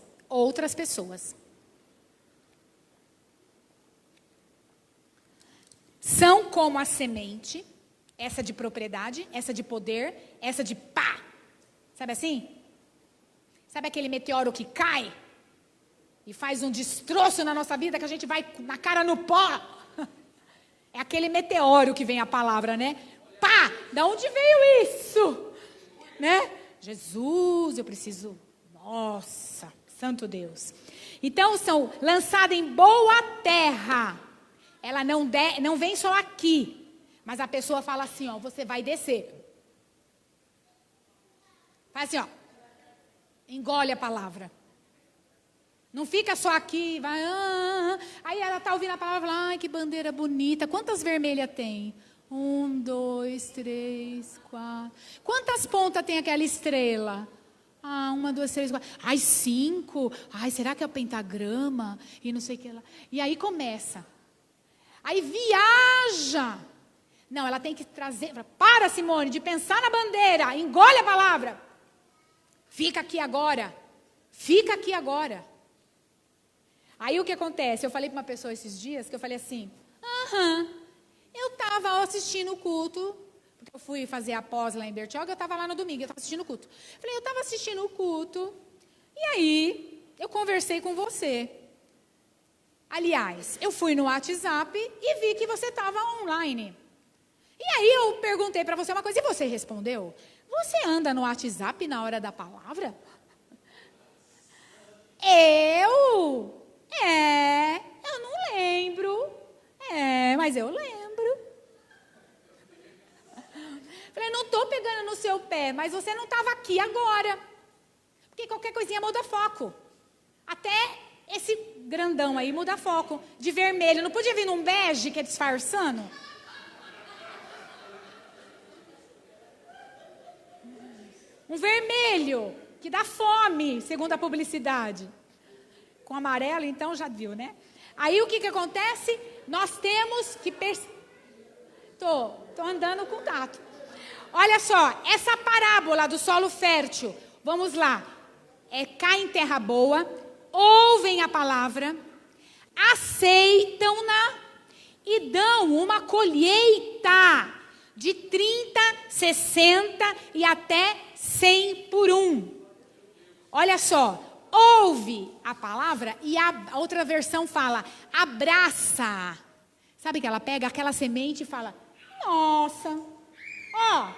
São como a semente, essa de propriedade, essa de poder, essa de pá. Sabe assim? Sabe aquele meteoro que cai? E faz um destroço na nossa vida que a gente vai na cara no pó. É aquele meteoro que vem a palavra, né? Pá! Da onde veio isso? Né? Jesus, eu preciso... Nossa, santo Deus. Então, são lançadas em boa terra. Ela não vem só aqui. Mas a pessoa fala assim, ó, você vai descer. Faz assim, ó. Engole a palavra. Não fica só aqui, vai. Aí ela está ouvindo a palavra, ai, que bandeira bonita. Quantas vermelhas tem? 1, 2, 3, 4. Quantas pontas tem aquela estrela? 1, 2, 3, 4. Ai, 5. Ai, será que é o pentagrama? E não sei o que lá. E aí começa. Aí viaja. Não, ela tem que trazer. Para, Simone, de pensar na bandeira. Engole a palavra. Fica aqui agora. Fica aqui agora. Aí o que acontece? Eu falei para uma pessoa esses dias, que eu falei assim, eu estava assistindo o culto, porque eu fui fazer a pós lá em Bertioga, eu estava lá no domingo, eu estava assistindo o culto. Falei, eu estava assistindo o culto, e aí eu conversei com você. Aliás, eu fui no WhatsApp e vi que você estava online. E aí eu perguntei para você uma coisa, e você respondeu? Você anda no WhatsApp na hora da palavra? Eu não lembro. Mas eu lembro. Falei, não estou pegando no seu pé, mas você não estava aqui agora. Porque qualquer coisinha muda foco. Até esse grandão aí muda foco. De vermelho, não podia vir num bege que é disfarçando? Um vermelho, que dá fome, segundo a publicidade. Com amarelo, então, já viu, né? Aí o que acontece? Nós temos que Tô andando com tato. Olha só, essa parábola do solo fértil, vamos lá. Cai em terra boa, ouvem a palavra, aceitam-na e dão uma colheita de 30, 60 e até 100 por um. Olha só, ouve a palavra e a outra versão fala, abraça. Sabe que ela pega aquela semente e fala, nossa, ó,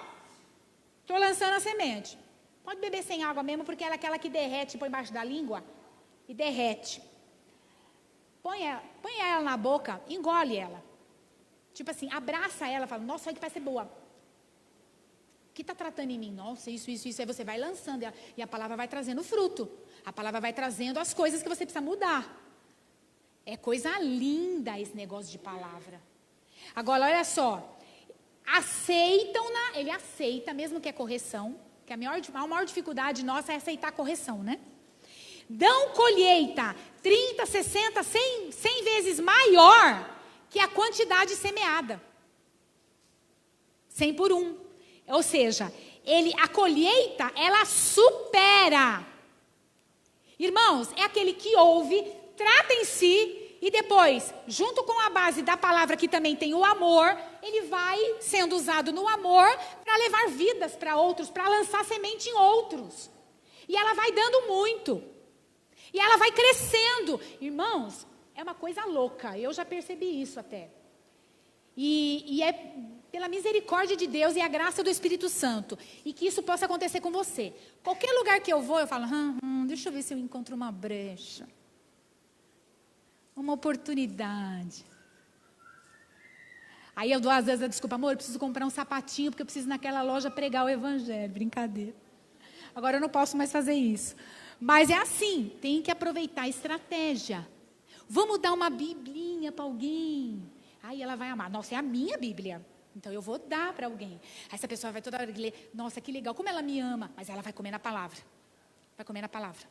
estou lançando a semente. Pode beber sem água mesmo, porque ela é aquela que derrete, põe embaixo da língua e derrete. Põe ela na boca, engole ela. Tipo assim, abraça ela, fala, nossa, olha que vai ser boa. O que está tratando em mim? Nossa, isso. Aí você vai lançando e a palavra vai trazendo fruto. A palavra vai trazendo as coisas que você precisa mudar. É coisa linda esse negócio de palavra. Agora, olha só. Aceitam-na, ele aceita, mesmo que é correção. Que a maior dificuldade nossa é aceitar a correção, né? Dão colheita 30, 60, 100 vezes maior que a quantidade semeada. 100 por um. Ou seja, a colheita, ela supera. Irmãos, é aquele que ouve, trata em si e depois, junto com a base da palavra que também tem o amor, ele vai sendo usado no amor para levar vidas para outros, para lançar semente em outros. E ela vai dando muito. E ela vai crescendo. Irmãos, é uma coisa louca. Eu já percebi isso até. E é pela misericórdia de Deus e a graça do Espírito Santo. E que isso possa acontecer com você. Qualquer lugar que eu vou, eu falo, deixa eu ver se eu encontro uma brecha. Uma oportunidade. Aí eu dou às vezes a desculpa, amor, eu preciso comprar um sapatinho, porque eu preciso naquela loja pregar o evangelho. Brincadeira. Agora eu não posso mais fazer isso. Mas é assim, tem que aproveitar a estratégia. Vamos dar uma biblinha para alguém. Aí ela vai amar. Nossa, é a minha Bíblia. Então eu vou dar para alguém. Aí essa pessoa vai toda hora ler. Nossa, que legal, como ela me ama. Mas ela vai comer na palavra. Vai comer na palavra.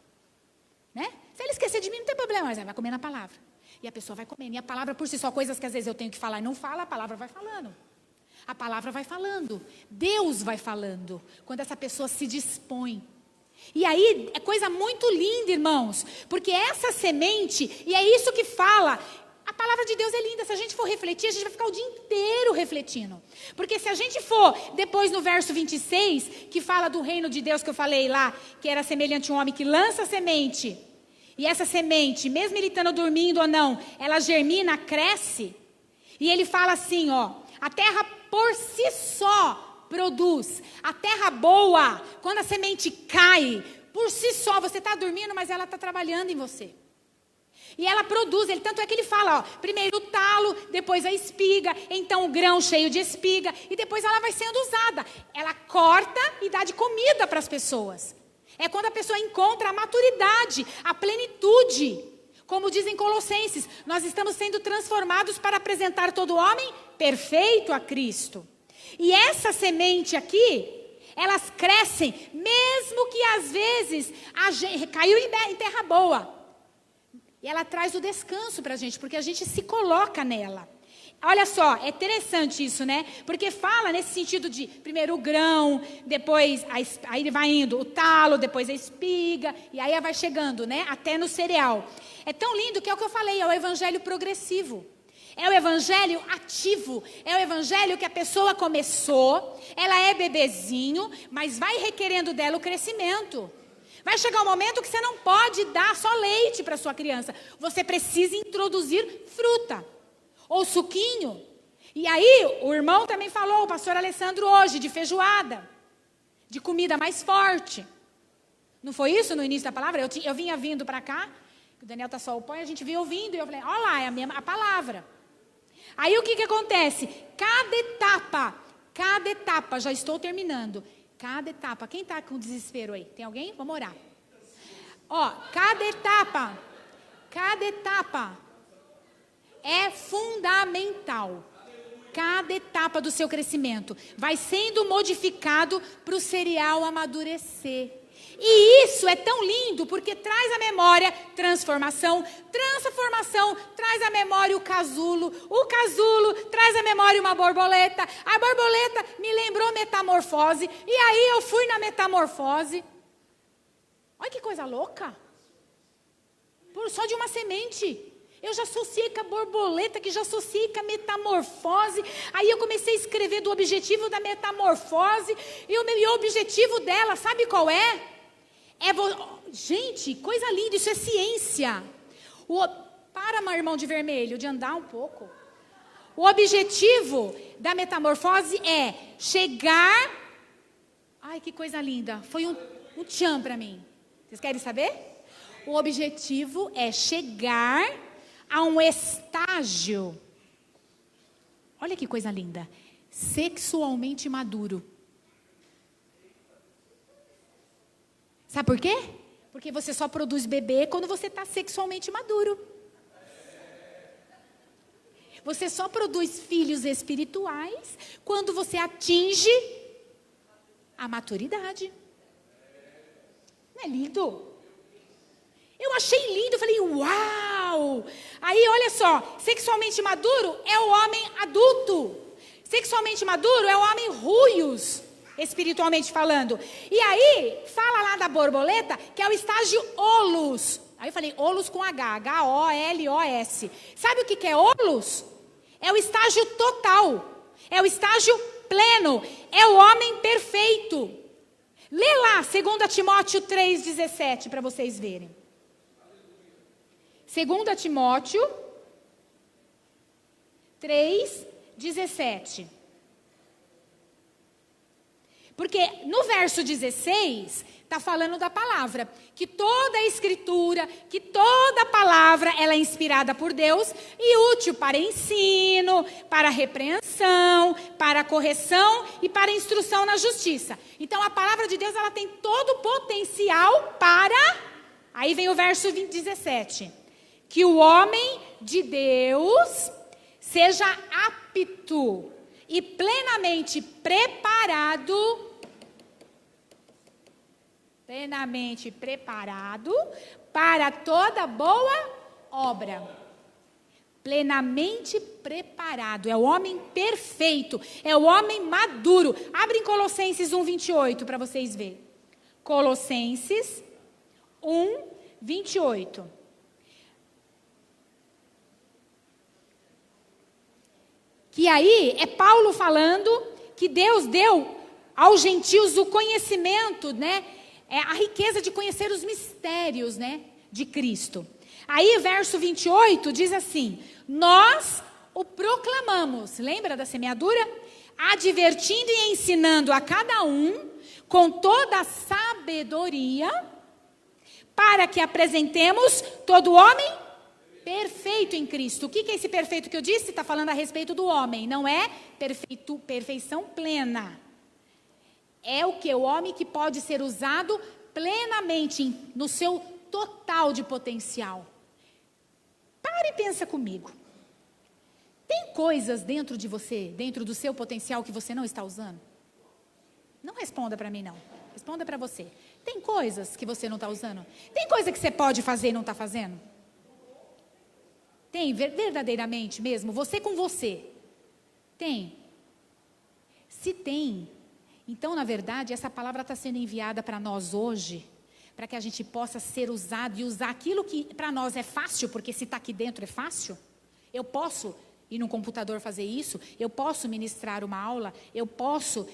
Né? Se ele esquecer de mim, não tem problema, mas ela vai comer na palavra. E a pessoa vai comendo. E a palavra por si só, coisas que às vezes eu tenho que falar e não fala, a palavra vai falando. A palavra vai falando. Deus vai falando. Quando essa pessoa se dispõe. E aí, é coisa muito linda, irmãos. Porque essa semente, e é isso que fala, a palavra de Deus é linda. Se a gente for refletir, a gente vai ficar o dia inteiro refletindo. Porque se a gente for, depois no verso 26, que fala do reino de Deus que eu falei lá, que era semelhante a um homem que lança a semente. E essa semente, mesmo ele estando dormindo ou não, ela germina, cresce. E ele fala assim, ó, a terra por si só produz. A terra boa, quando a semente cai, por si só, você está dormindo, mas ela está trabalhando em você. E ela produz, tanto é que ele fala, ó, primeiro o talo, depois a espiga, então o grão cheio de espiga, e depois ela vai sendo usada. Ela corta e dá de comida para as pessoas. É quando a pessoa encontra a maturidade, a plenitude. Como dizem Colossenses, nós estamos sendo transformados para apresentar todo homem perfeito a Cristo. E essa semente aqui, elas crescem, mesmo que às vezes caiu em terra boa. E ela traz o descanso para a gente, porque a gente se coloca nela. Olha só, é interessante isso, né? Porque fala nesse sentido de primeiro o grão, depois aí ele vai indo o talo, depois a espiga, e aí vai chegando, né? Até no cereal. É tão lindo que é o que eu falei, é o evangelho progressivo. É o evangelho ativo, é o evangelho que a pessoa começou, ela é bebezinho, mas vai requerendo dela o crescimento. Vai chegar um momento que você não pode dar só leite para sua criança. Você precisa introduzir fruta ou suquinho. E aí, o irmão também falou, o pastor Alessandro hoje, de feijoada, de comida mais forte. Não foi isso no início da palavra? Eu vinha vindo para cá, o Daniel está só o pão, e a gente vinha ouvindo, e eu falei, olha lá, é a palavra. Aí o que acontece? Cada etapa, já estou terminando. Cada etapa, quem está com desespero aí? Tem alguém? Vamos orar. Ó, cada etapa é fundamental. Cada etapa do seu crescimento vai sendo modificado para o cereal amadurecer. E isso é tão lindo porque traz à memória transformação, traz traz à memória o casulo traz à memória uma borboleta, a borboleta me lembrou metamorfose, e aí eu fui na metamorfose. Olha que coisa louca, só de uma semente. Eu já associei com a borboleta, que já associei com a metamorfose. Aí eu comecei a escrever do objetivo da metamorfose. E o objetivo dela, sabe qual é? Gente, coisa linda, isso é ciência. Para, meu irmão de vermelho, de andar um pouco. O objetivo da metamorfose é chegar... Ai, que coisa linda. Foi um tchan para mim. Vocês querem saber? O objetivo é chegar a um estágio, olha que coisa linda, sexualmente maduro. Sabe por quê? Porque você só produz bebê quando você está sexualmente maduro. Você só produz filhos espirituais quando você atinge a maturidade. Não é lindo? Eu achei lindo, eu falei, uau! Aí, olha só, sexualmente maduro é o homem adulto. Sexualmente maduro é o homem ruios, espiritualmente falando. E aí, fala lá da borboleta, que é o estágio holos. Aí eu falei, holos com H, H-O-L-O-S. Sabe o que é holos? É o estágio total, é o estágio pleno, é o homem perfeito. Lê lá, 2 Timóteo 3,17, para vocês verem. 2 Timóteo 3,17. Porque no verso 16, está falando da palavra. Que toda a escritura, que toda a palavra, ela é inspirada por Deus e útil para ensino, para repreensão, para correção e para instrução na justiça. Então a palavra de Deus, ela tem todo o potencial para... Aí vem o verso 17. Que o homem de Deus seja apto e plenamente preparado para toda boa obra. Plenamente preparado, é o homem perfeito, é o homem maduro. Abre em Colossenses 1:28 para vocês verem. Colossenses 1:28. Que aí é Paulo falando que Deus deu aos gentios o conhecimento, né? A riqueza de conhecer os mistérios, né? De Cristo. Aí, verso 28 diz assim: nós o proclamamos, lembra da semeadura? Advertindo e ensinando a cada um com toda a sabedoria, para que apresentemos todo homem perfeito em Cristo. O que é esse perfeito que eu disse? Está falando a respeito do homem. Não é perfeição plena. É o que? O homem que pode ser usado plenamente no seu total de potencial. Para e pensa comigo. Tem coisas dentro de você, dentro do seu potencial, que você não está usando? Não responda para mim, não. Responda para você. Tem coisas que você não está usando? Tem coisa que você pode fazer e não está fazendo? Tem, verdadeiramente mesmo, você com você. Tem. Se tem, então, na verdade, essa palavra está sendo enviada para nós hoje, para que a gente possa ser usado e usar aquilo que para nós é fácil, porque se está aqui dentro é fácil. Eu posso ir num computador fazer isso, eu posso ministrar uma aula, eu posso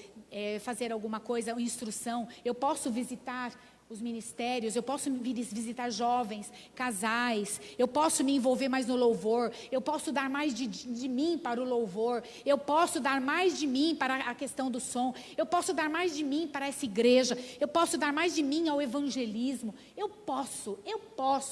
fazer alguma coisa, uma instrução, eu posso visitar os ministérios, eu posso visitar jovens, casais, eu posso me envolver mais no louvor, eu posso dar mais de mim para o louvor, eu posso dar mais de mim para a questão do som, eu posso dar mais de mim para essa igreja, eu posso dar mais de mim ao evangelismo, eu posso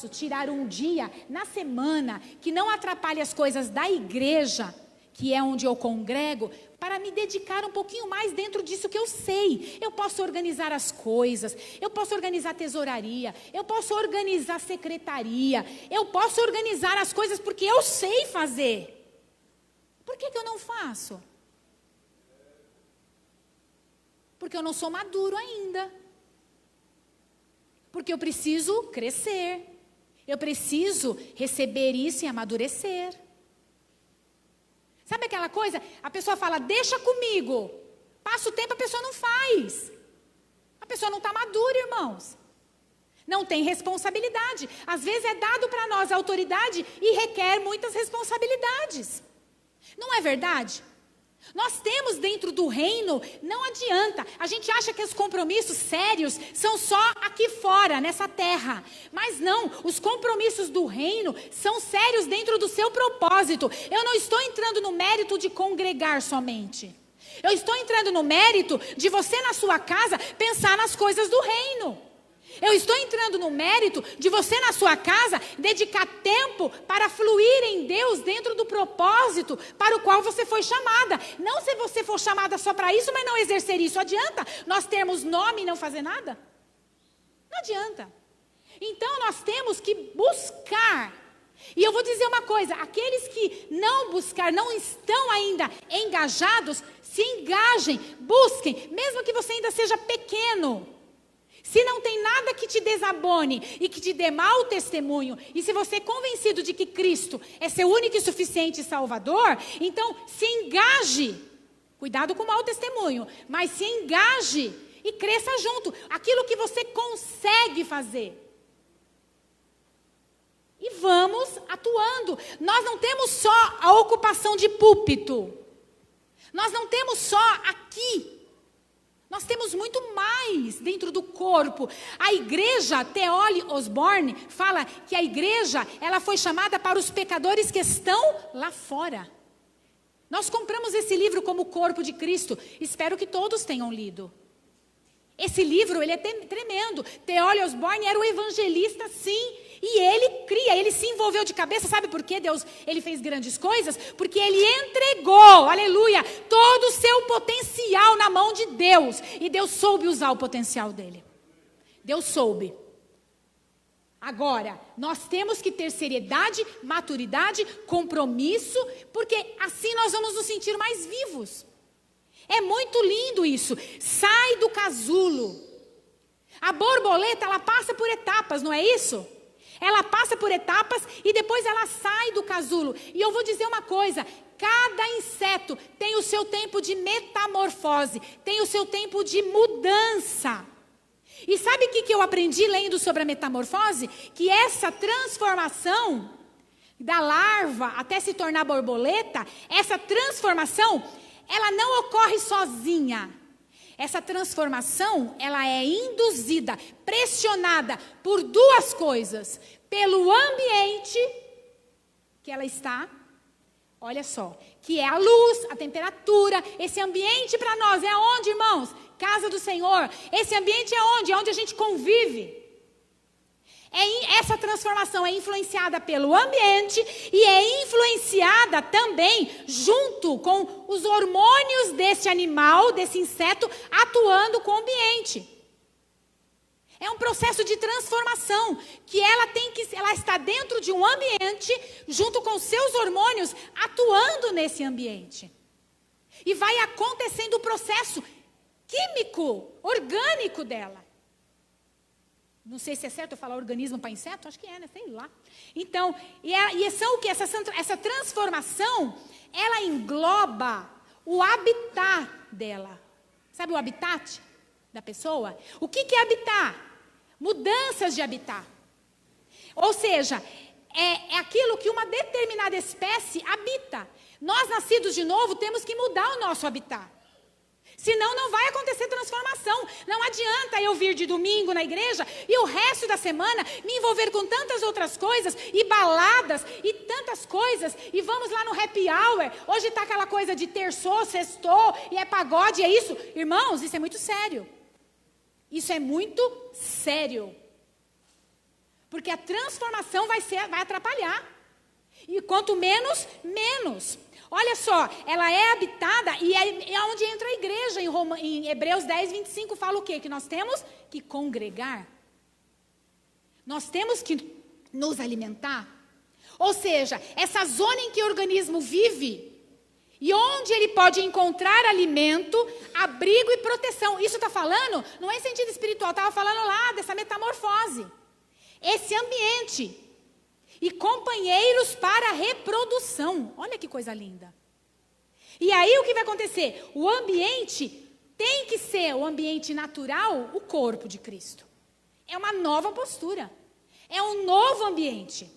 tirar um dia na semana que não atrapalhe as coisas da igreja, que é onde eu congrego, para me dedicar um pouquinho mais dentro disso que eu sei. Eu posso organizar as coisas, eu posso organizar a tesouraria, eu posso organizar a secretaria, eu posso organizar as coisas porque eu sei fazer. Por que eu não faço? Porque eu não sou maduro ainda. Porque eu preciso crescer. Eu preciso receber isso e amadurecer. Sabe aquela coisa? A pessoa fala, deixa comigo. Passa o tempo, a pessoa não faz. A pessoa não está madura, irmãos. Não tem responsabilidade. Às vezes é dado para nós a autoridade e requer muitas responsabilidades. Não é verdade? Nós temos dentro do reino, não adianta. A gente acha que os compromissos sérios são só aqui fora, nessa terra. Mas não, os compromissos do reino são sérios dentro do seu propósito. Eu não estou entrando no mérito de congregar somente. Eu estou entrando no mérito de você na sua casa pensar nas coisas do reino. Eu estou entrando no mérito de você na sua casa dedicar tempo para fluir em Deus dentro do propósito para o qual você foi chamada. Não se você for chamada só para isso, mas não exercer isso. Adianta nós termos nome e não fazer nada? Não adianta. Então nós temos que buscar. E eu vou dizer uma coisa, aqueles que não buscar, não estão ainda engajados, se engajem, busquem, mesmo que você ainda seja pequeno. Se não tem nada que te desabone e que te dê mau testemunho, e se você é convencido de que Cristo é seu único e suficiente Salvador, então se engaje. Cuidado com o mau testemunho, mas se engaje e cresça junto. Aquilo que você consegue fazer. E vamos atuando. Nós não temos só a ocupação de púlpito. Nós não temos só aqui. Nós temos muito mais dentro do corpo. A igreja, T.L. Osborne, fala que a igreja, ela foi chamada para os pecadores que estão lá fora. Nós compramos esse livro como corpo de Cristo. Espero que todos tenham lido. Esse livro, ele é tremendo. T.L. Osborne era um evangelista, sim. E ele se envolveu de cabeça. Sabe por que Deus, ele fez grandes coisas? Porque ele entregou, aleluia, todo o seu potencial na mão de Deus. E Deus soube usar o potencial dele. Deus soube. Agora, nós temos que ter seriedade, maturidade, compromisso, porque assim nós vamos nos sentir mais vivos. É muito lindo isso. Sai do casulo. A borboleta, ela passa por etapas, não é isso? Ela passa por etapas e depois ela sai do casulo. E eu vou dizer uma coisa, cada inseto tem o seu tempo de metamorfose, tem o seu tempo de mudança. E sabe o que eu aprendi lendo sobre a metamorfose? Que essa transformação da larva até se tornar borboleta, essa transformação, ela não ocorre sozinha. Essa transformação, ela é induzida, pressionada por duas coisas. Pelo ambiente que ela está, olha só, que é a luz, a temperatura. Esse ambiente para nós é onde, irmãos? Casa do Senhor. Esse ambiente é onde? É onde a gente convive. Essa transformação é influenciada pelo ambiente e é influenciada também junto com os hormônios desse animal, desse inseto, atuando com o ambiente. É um processo de transformação que ela está dentro de um ambiente, junto com seus hormônios, atuando nesse ambiente. E vai acontecendo o processo químico, orgânico dela. Não sei se é certo eu falar organismo para inseto, acho que é, né? Sei lá. Então, são o que? Essa transformação, ela engloba o habitat dela. Sabe o habitat da pessoa? O que é habitat? Mudanças de habitat. Ou seja, é aquilo que uma determinada espécie habita. Nós, nascidos de novo, temos que mudar o nosso habitat. Senão não vai acontecer transformação. Não adianta eu vir de domingo na igreja e o resto da semana me envolver com tantas outras coisas e baladas e tantas coisas. E vamos lá no happy hour. Hoje está aquela coisa de terçou, sextou e é pagode, é isso. Irmãos, isso é muito sério. Isso é muito sério. Porque a transformação vai atrapalhar. E quanto menos, menos. Olha só, ela é habitada e é onde entra a igreja. Em Hebreus 10, 25 fala o quê? Que nós temos que congregar. Nós temos que nos alimentar. Ou seja, essa zona em que o organismo vive e onde ele pode encontrar alimento, abrigo e proteção. Isso está falando, não é em sentido espiritual, estava falando lá dessa metamorfose. Esse ambiente e companheiros para reprodução. Olha que coisa linda. E aí o que vai acontecer? O ambiente tem que ser o ambiente natural, o corpo de Cristo. É uma nova postura. É um novo ambiente.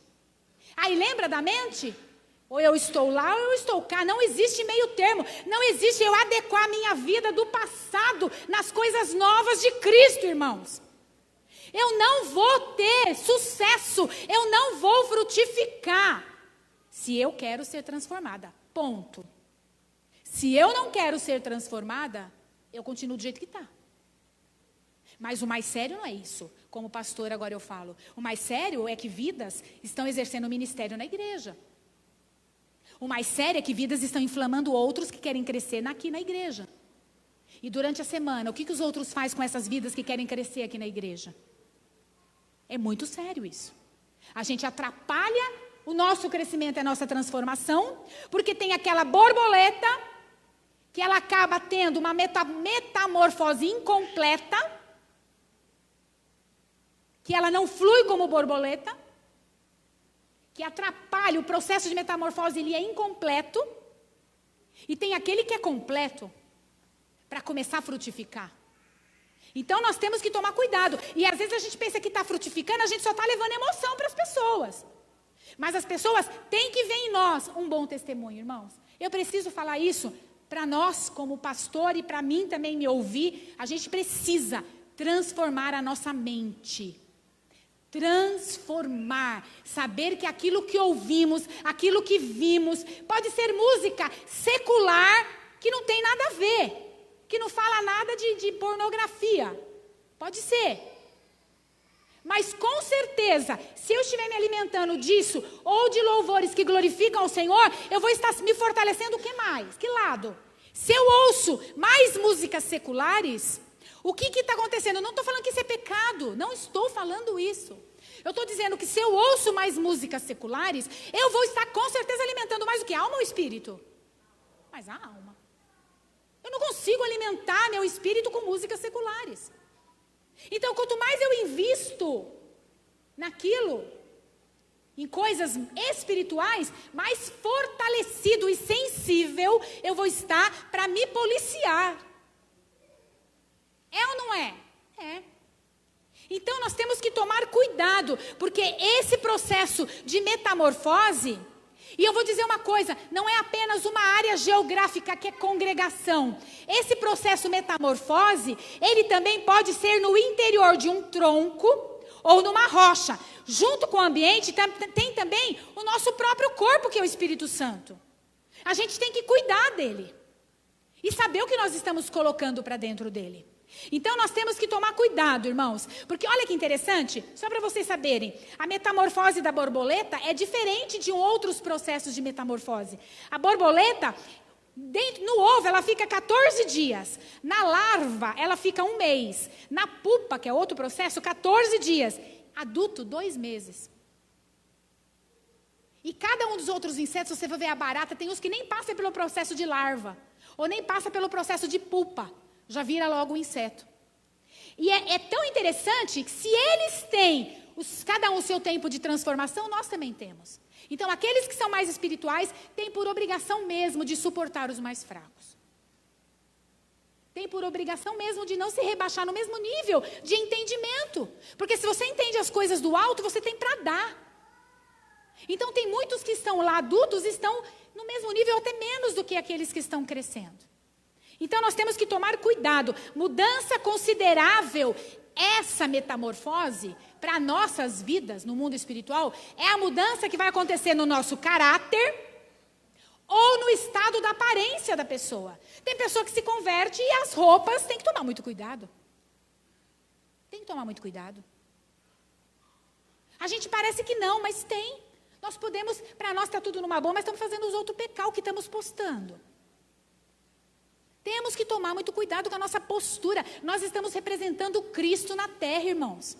Aí lembra da mente? Ou eu estou lá ou eu estou cá. Não existe meio termo. Não existe eu adequar a minha vida do passado nas coisas novas de Cristo, irmãos. Eu não vou ter sucesso. Eu não vou frutificar se eu quero ser transformada. Ponto. Se eu não quero ser transformada, eu continuo do jeito que está. Mas o mais sério não é isso. Como pastor agora eu falo. O mais sério é que vidas estão exercendo o ministério na igreja. O mais sério é que vidas estão inflamando outros que querem crescer aqui na igreja. E durante a semana, o que os outros fazem com essas vidas que querem crescer aqui na igreja? É muito sério isso. A gente atrapalha o nosso crescimento e a nossa transformação, porque tem aquela borboleta que ela acaba tendo uma metamorfose incompleta, que ela não flui como borboleta, que atrapalha o processo de metamorfose, ele é incompleto, e tem aquele que é completo para começar a frutificar. Então nós temos que tomar cuidado, e às vezes a gente pensa que está frutificando, a gente só está levando emoção para as pessoas, mas as pessoas têm que ver em nós um bom testemunho, irmãos. Eu preciso falar isso para nós como pastor e para mim também me ouvir. A gente precisa transformar a nossa mente. Transformar, saber que aquilo que ouvimos, aquilo que vimos, pode ser música secular que não tem nada a ver, que não fala nada de pornografia, pode ser. Mas com certeza, se eu estiver me alimentando disso, ou de louvores que glorificam o Senhor, eu vou estar me fortalecendo o que mais? Que lado? Se eu ouço mais músicas seculares, o que está acontecendo? Eu não estou falando que isso é pecado, não estou falando isso. Eu estou dizendo que se eu ouço mais músicas seculares, eu vou estar com certeza alimentando mais o que? Alma ou espírito? Mais a alma. Eu não consigo alimentar meu espírito com músicas seculares. Então, quanto mais eu invisto naquilo, em coisas espirituais, mais fortalecido e sensível eu vou estar para me policiar. É ou não é? É. Então, nós temos que tomar cuidado, porque esse processo de metamorfose, e eu vou dizer uma coisa, não é apenas uma área geográfica que é congregação. Esse processo metamorfose, ele também pode ser no interior de um tronco ou numa rocha. Junto com o ambiente tem também o nosso próprio corpo, que é o Espírito Santo. A gente tem que cuidar dele e saber o que nós estamos colocando para dentro dele. Então nós temos que tomar cuidado, irmãos, porque olha que interessante, só para vocês saberem, a metamorfose da borboleta é diferente de outros processos de metamorfose. A borboleta, no ovo, ela fica 14 dias, na larva, ela fica 1 mês, na pupa, que é outro processo, 14 dias, adulto, 2 meses. E cada um dos outros insetos, você vai ver a barata, tem uns que nem passam pelo processo de larva, ou nem passa pelo processo de pupa. Já vira logo o inseto. E é tão interessante que se eles têm, cada um o seu tempo de transformação, nós também temos. Então, aqueles que são mais espirituais, têm por obrigação mesmo de suportar os mais fracos. Tem por obrigação mesmo de não se rebaixar no mesmo nível de entendimento. Porque se você entende as coisas do alto, você tem para dar. Então, tem muitos que estão lá adultos, estão no mesmo nível, até menos do que aqueles que estão crescendo. Então, nós temos que tomar cuidado. Mudança considerável, essa metamorfose, para nossas vidas no mundo espiritual, é a mudança que vai acontecer no nosso caráter ou no estado da aparência da pessoa. Tem pessoa que se converte e as roupas tem que tomar muito cuidado. Tem que tomar muito cuidado. A gente parece que não, mas tem. Nós podemos, para nós está tudo numa boa, mas estamos fazendo os outros pecar o que estamos postando. Temos que tomar muito cuidado com a nossa postura. Nós estamos representando Cristo na terra, irmãos.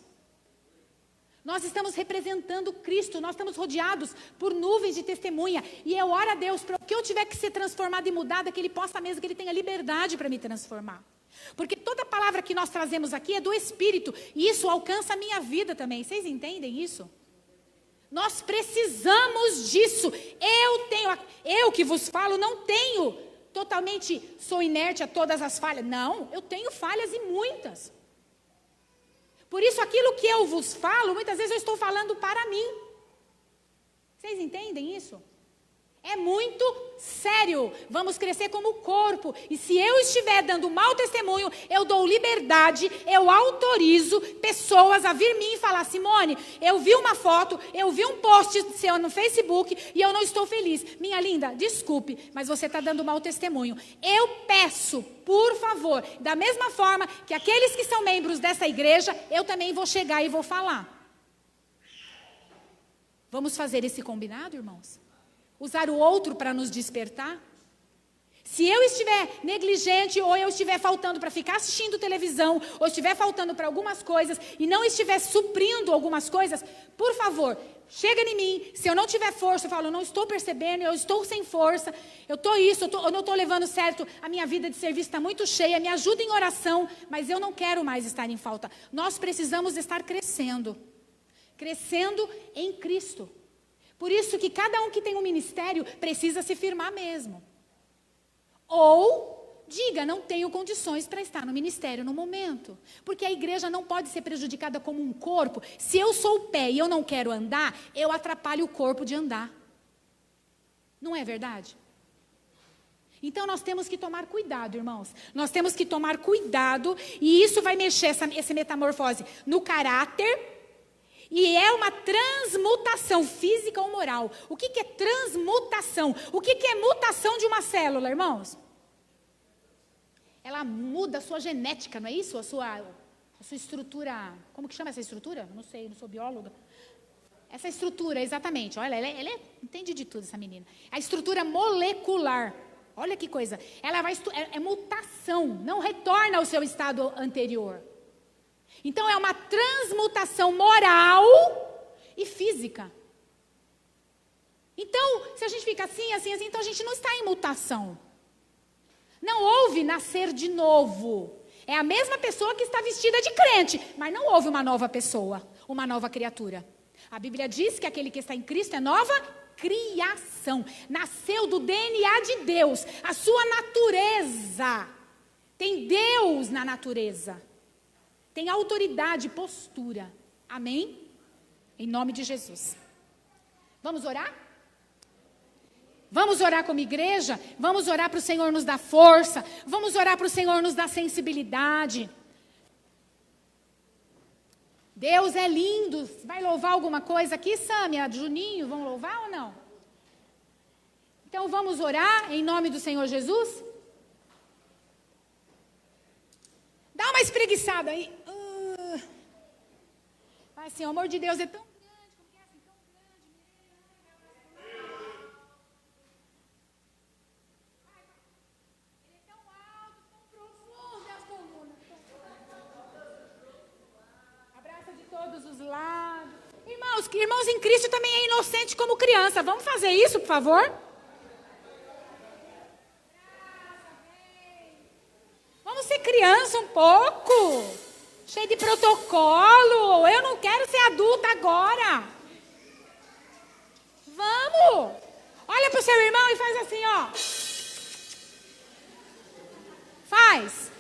Nós estamos representando Cristo. Nós estamos rodeados por nuvens de testemunha. E eu oro a Deus para que eu tiver que ser transformado e mudada, que Ele possa mesmo, que Ele tenha liberdade para me transformar. Porque toda palavra que nós trazemos aqui é do Espírito. E isso alcança a minha vida também. Vocês entendem isso? Nós precisamos disso. Eu que vos falo, não tenho totalmente, sou inerte a todas as falhas. Não, eu tenho falhas e muitas. Por isso, aquilo que eu vos falo, muitas vezes eu estou falando para mim. Vocês entendem isso? É muito sério. Vamos crescer como corpo. E se eu estiver dando mau testemunho, eu dou liberdade, eu autorizo pessoas a vir mim e falar: Simone, eu vi uma foto, eu vi um post seu no Facebook e eu não estou feliz. Minha linda, desculpe, mas você está dando mau testemunho. Eu peço, por favor, da mesma forma que aqueles que são membros dessa igreja, eu também vou chegar e vou falar. Vamos fazer esse combinado, irmãos? Usar o outro para nos despertar? Se eu estiver negligente ou eu estiver faltando para ficar assistindo televisão, ou estiver faltando para algumas coisas e não estiver suprindo algumas coisas, por favor, chega em mim. Se eu não tiver força, eu falo: eu não estou percebendo, eu estou sem força, eu não estou levando certo, a minha vida de serviço está muito cheia, me ajuda em oração, mas eu não quero mais estar em falta. Nós precisamos estar crescendo em Cristo. Por isso que cada um que tem um ministério precisa se firmar mesmo. Ou diga: não tenho condições para estar no ministério no momento. Porque a igreja não pode ser prejudicada como um corpo. Se eu sou o pé e eu não quero andar, eu atrapalho o corpo de andar. Não é verdade? Então nós temos que tomar cuidado, irmãos. Nós temos que tomar cuidado, e isso vai mexer, essa metamorfose, no caráter. E é uma transmutação física ou moral. O que é transmutação? O que é mutação de uma célula, irmãos? Ela muda a sua genética, não é isso? A sua estrutura. Como que chama essa estrutura? Não sei, não sou bióloga. Essa estrutura, exatamente. Olha, ela entende de tudo, essa menina. A estrutura molecular. Olha que coisa. Ela é mutação, não retorna ao seu estado anterior. Então é uma transmutação moral e física. Então, se a gente fica assim, então a gente não está em mutação. Não houve nascer de novo. É a mesma pessoa que está vestida de crente, mas não houve uma nova pessoa, uma nova criatura. A Bíblia diz que aquele que está em Cristo é nova criação. Nasceu do DNA de Deus, a sua natureza. Tem Deus na natureza. Tem autoridade, postura. Amém? Em nome de Jesus. Vamos orar? Vamos orar como igreja? Vamos orar para o Senhor nos dar força. Vamos orar para o Senhor nos dar sensibilidade. Deus é lindo. Vai louvar alguma coisa aqui, Sâmia? Juninho, vão louvar ou não? Então vamos orar em nome do Senhor Jesus? Dá uma espreguiçada aí. Assim, o amor de Deus é tão grande, como que é assim, tão grande. Ele é tão alto, tão profundo, as colunas. Abraça de todos os lados. Irmãos em Cristo também é inocente como criança. Vamos fazer isso, por favor? Vamos ser criança um pouco. Cheio de protocolo. Eu não quero ser adulta agora. Vamos. Olha para o seu irmão e faz assim, ó. Faz.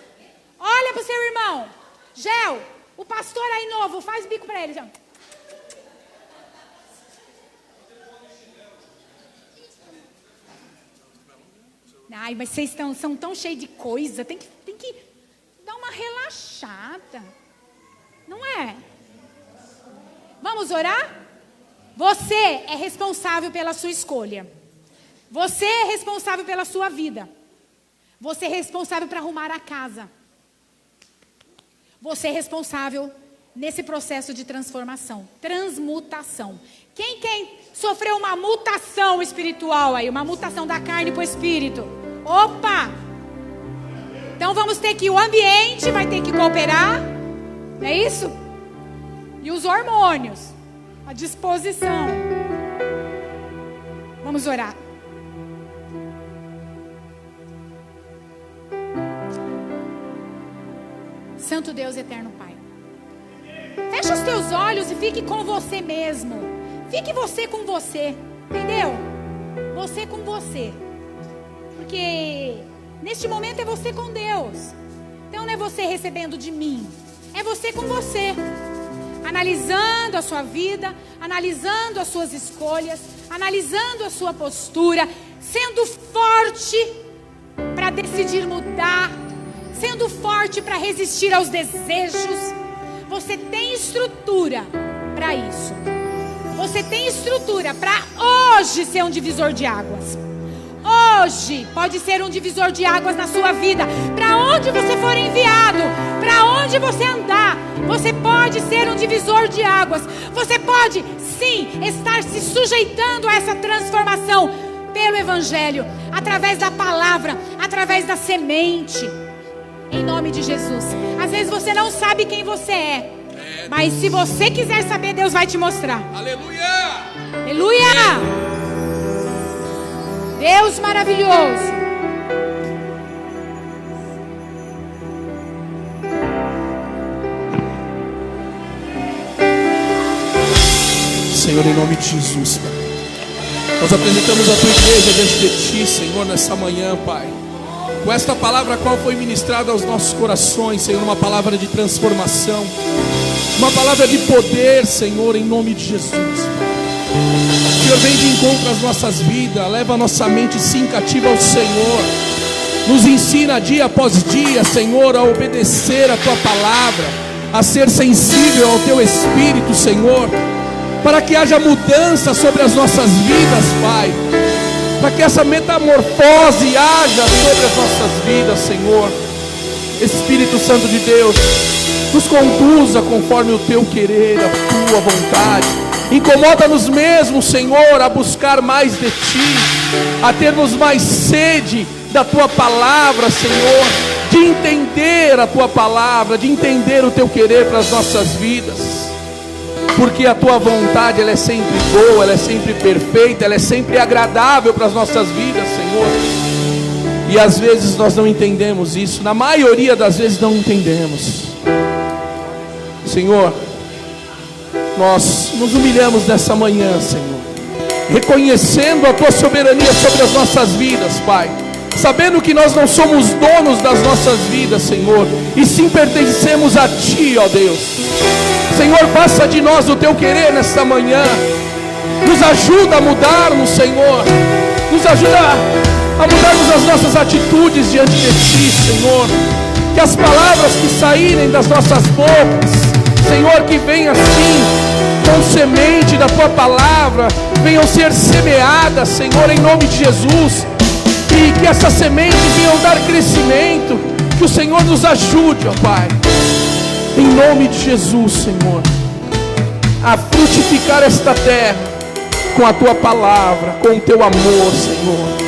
Olha para o seu irmão. Gel, o pastor aí novo, faz bico para ele. Ai, mas vocês são tão cheios de coisa. Tem que dar uma relaxada. Não é? Vamos orar? Você é responsável pela sua escolha. Você é responsável pela sua vida. Você é responsável para arrumar a casa. Você é responsável nesse processo de transformação, transmutação. Quem sofreu uma mutação espiritual aí, uma mutação da carne para o espírito? Opa! Então vamos ter que, o ambiente vai ter que cooperar, não é isso? E os hormônios, a disposição. Vamos orar. Santo Deus, eterno Pai. Fecha os teus olhos e fique com você mesmo. Fique você com você, entendeu? Você com você. Porque neste momento é você com Deus. Então não é você recebendo de mim, é você com você. Analisando a sua vida, analisando as suas escolhas, analisando a sua postura, sendo forte para decidir mudar, sendo forte para resistir aos desejos. Você tem estrutura para isso. Você tem estrutura para hoje ser um divisor de águas. Hoje pode ser um divisor de águas na sua vida. Para onde você for enviado, para onde você andar, você pode ser um divisor de águas. Você pode, sim, estar se sujeitando a essa transformação pelo Evangelho, através da palavra, através da semente. Em nome de Jesus. Às vezes você não sabe quem você é, mas se você quiser saber, Deus vai te mostrar. Aleluia! Aleluia! Deus maravilhoso. Senhor, em nome de Jesus, Pai, nós apresentamos a Tua igreja diante de Ti, Senhor, nessa manhã, Pai, com esta palavra a qual foi ministrada aos nossos corações, Senhor, uma palavra de transformação, uma palavra de poder, Senhor, em nome de Jesus, Pai. Senhor, vem de encontro às nossas vidas, leva a nossa mente sim cativa ao Senhor, nos ensina dia após dia, Senhor, a obedecer a Tua palavra, a ser sensível ao Teu Espírito, Senhor, para que haja mudança sobre as nossas vidas, Pai, para que essa metamorfose haja sobre as nossas vidas, Senhor. Espírito Santo de Deus, nos conduza conforme o Teu querer, a Tua vontade. Incomoda-nos mesmo, Senhor, a buscar mais de Ti, a termos mais sede da Tua palavra, Senhor, de entender a Tua palavra, de entender o Teu querer para as nossas vidas, porque a Tua vontade, ela é sempre boa, ela é sempre perfeita, ela é sempre agradável para as nossas vidas, Senhor. E às vezes nós não entendemos isso, na maioria das vezes não entendemos. Senhor, nós nos humilhamos nessa manhã, Senhor, reconhecendo a Tua soberania sobre as nossas vidas, Pai, sabendo que nós não somos donos das nossas vidas, Senhor, e sim pertencemos a Ti, ó Deus. Senhor, faça de nós o Teu querer nesta manhã, nos ajuda a mudarmos, Senhor, nos ajuda a mudarmos as nossas atitudes diante de Ti, Senhor, que as palavras que saírem das nossas bocas, Senhor, que venham assim, com semente da Tua palavra, venham ser semeadas, Senhor, em nome de Jesus, e que essas sementes venham dar crescimento, que o Senhor nos ajude, ó Pai, em nome de Jesus, Senhor, a frutificar esta terra com a Tua palavra, com o Teu amor, Senhor.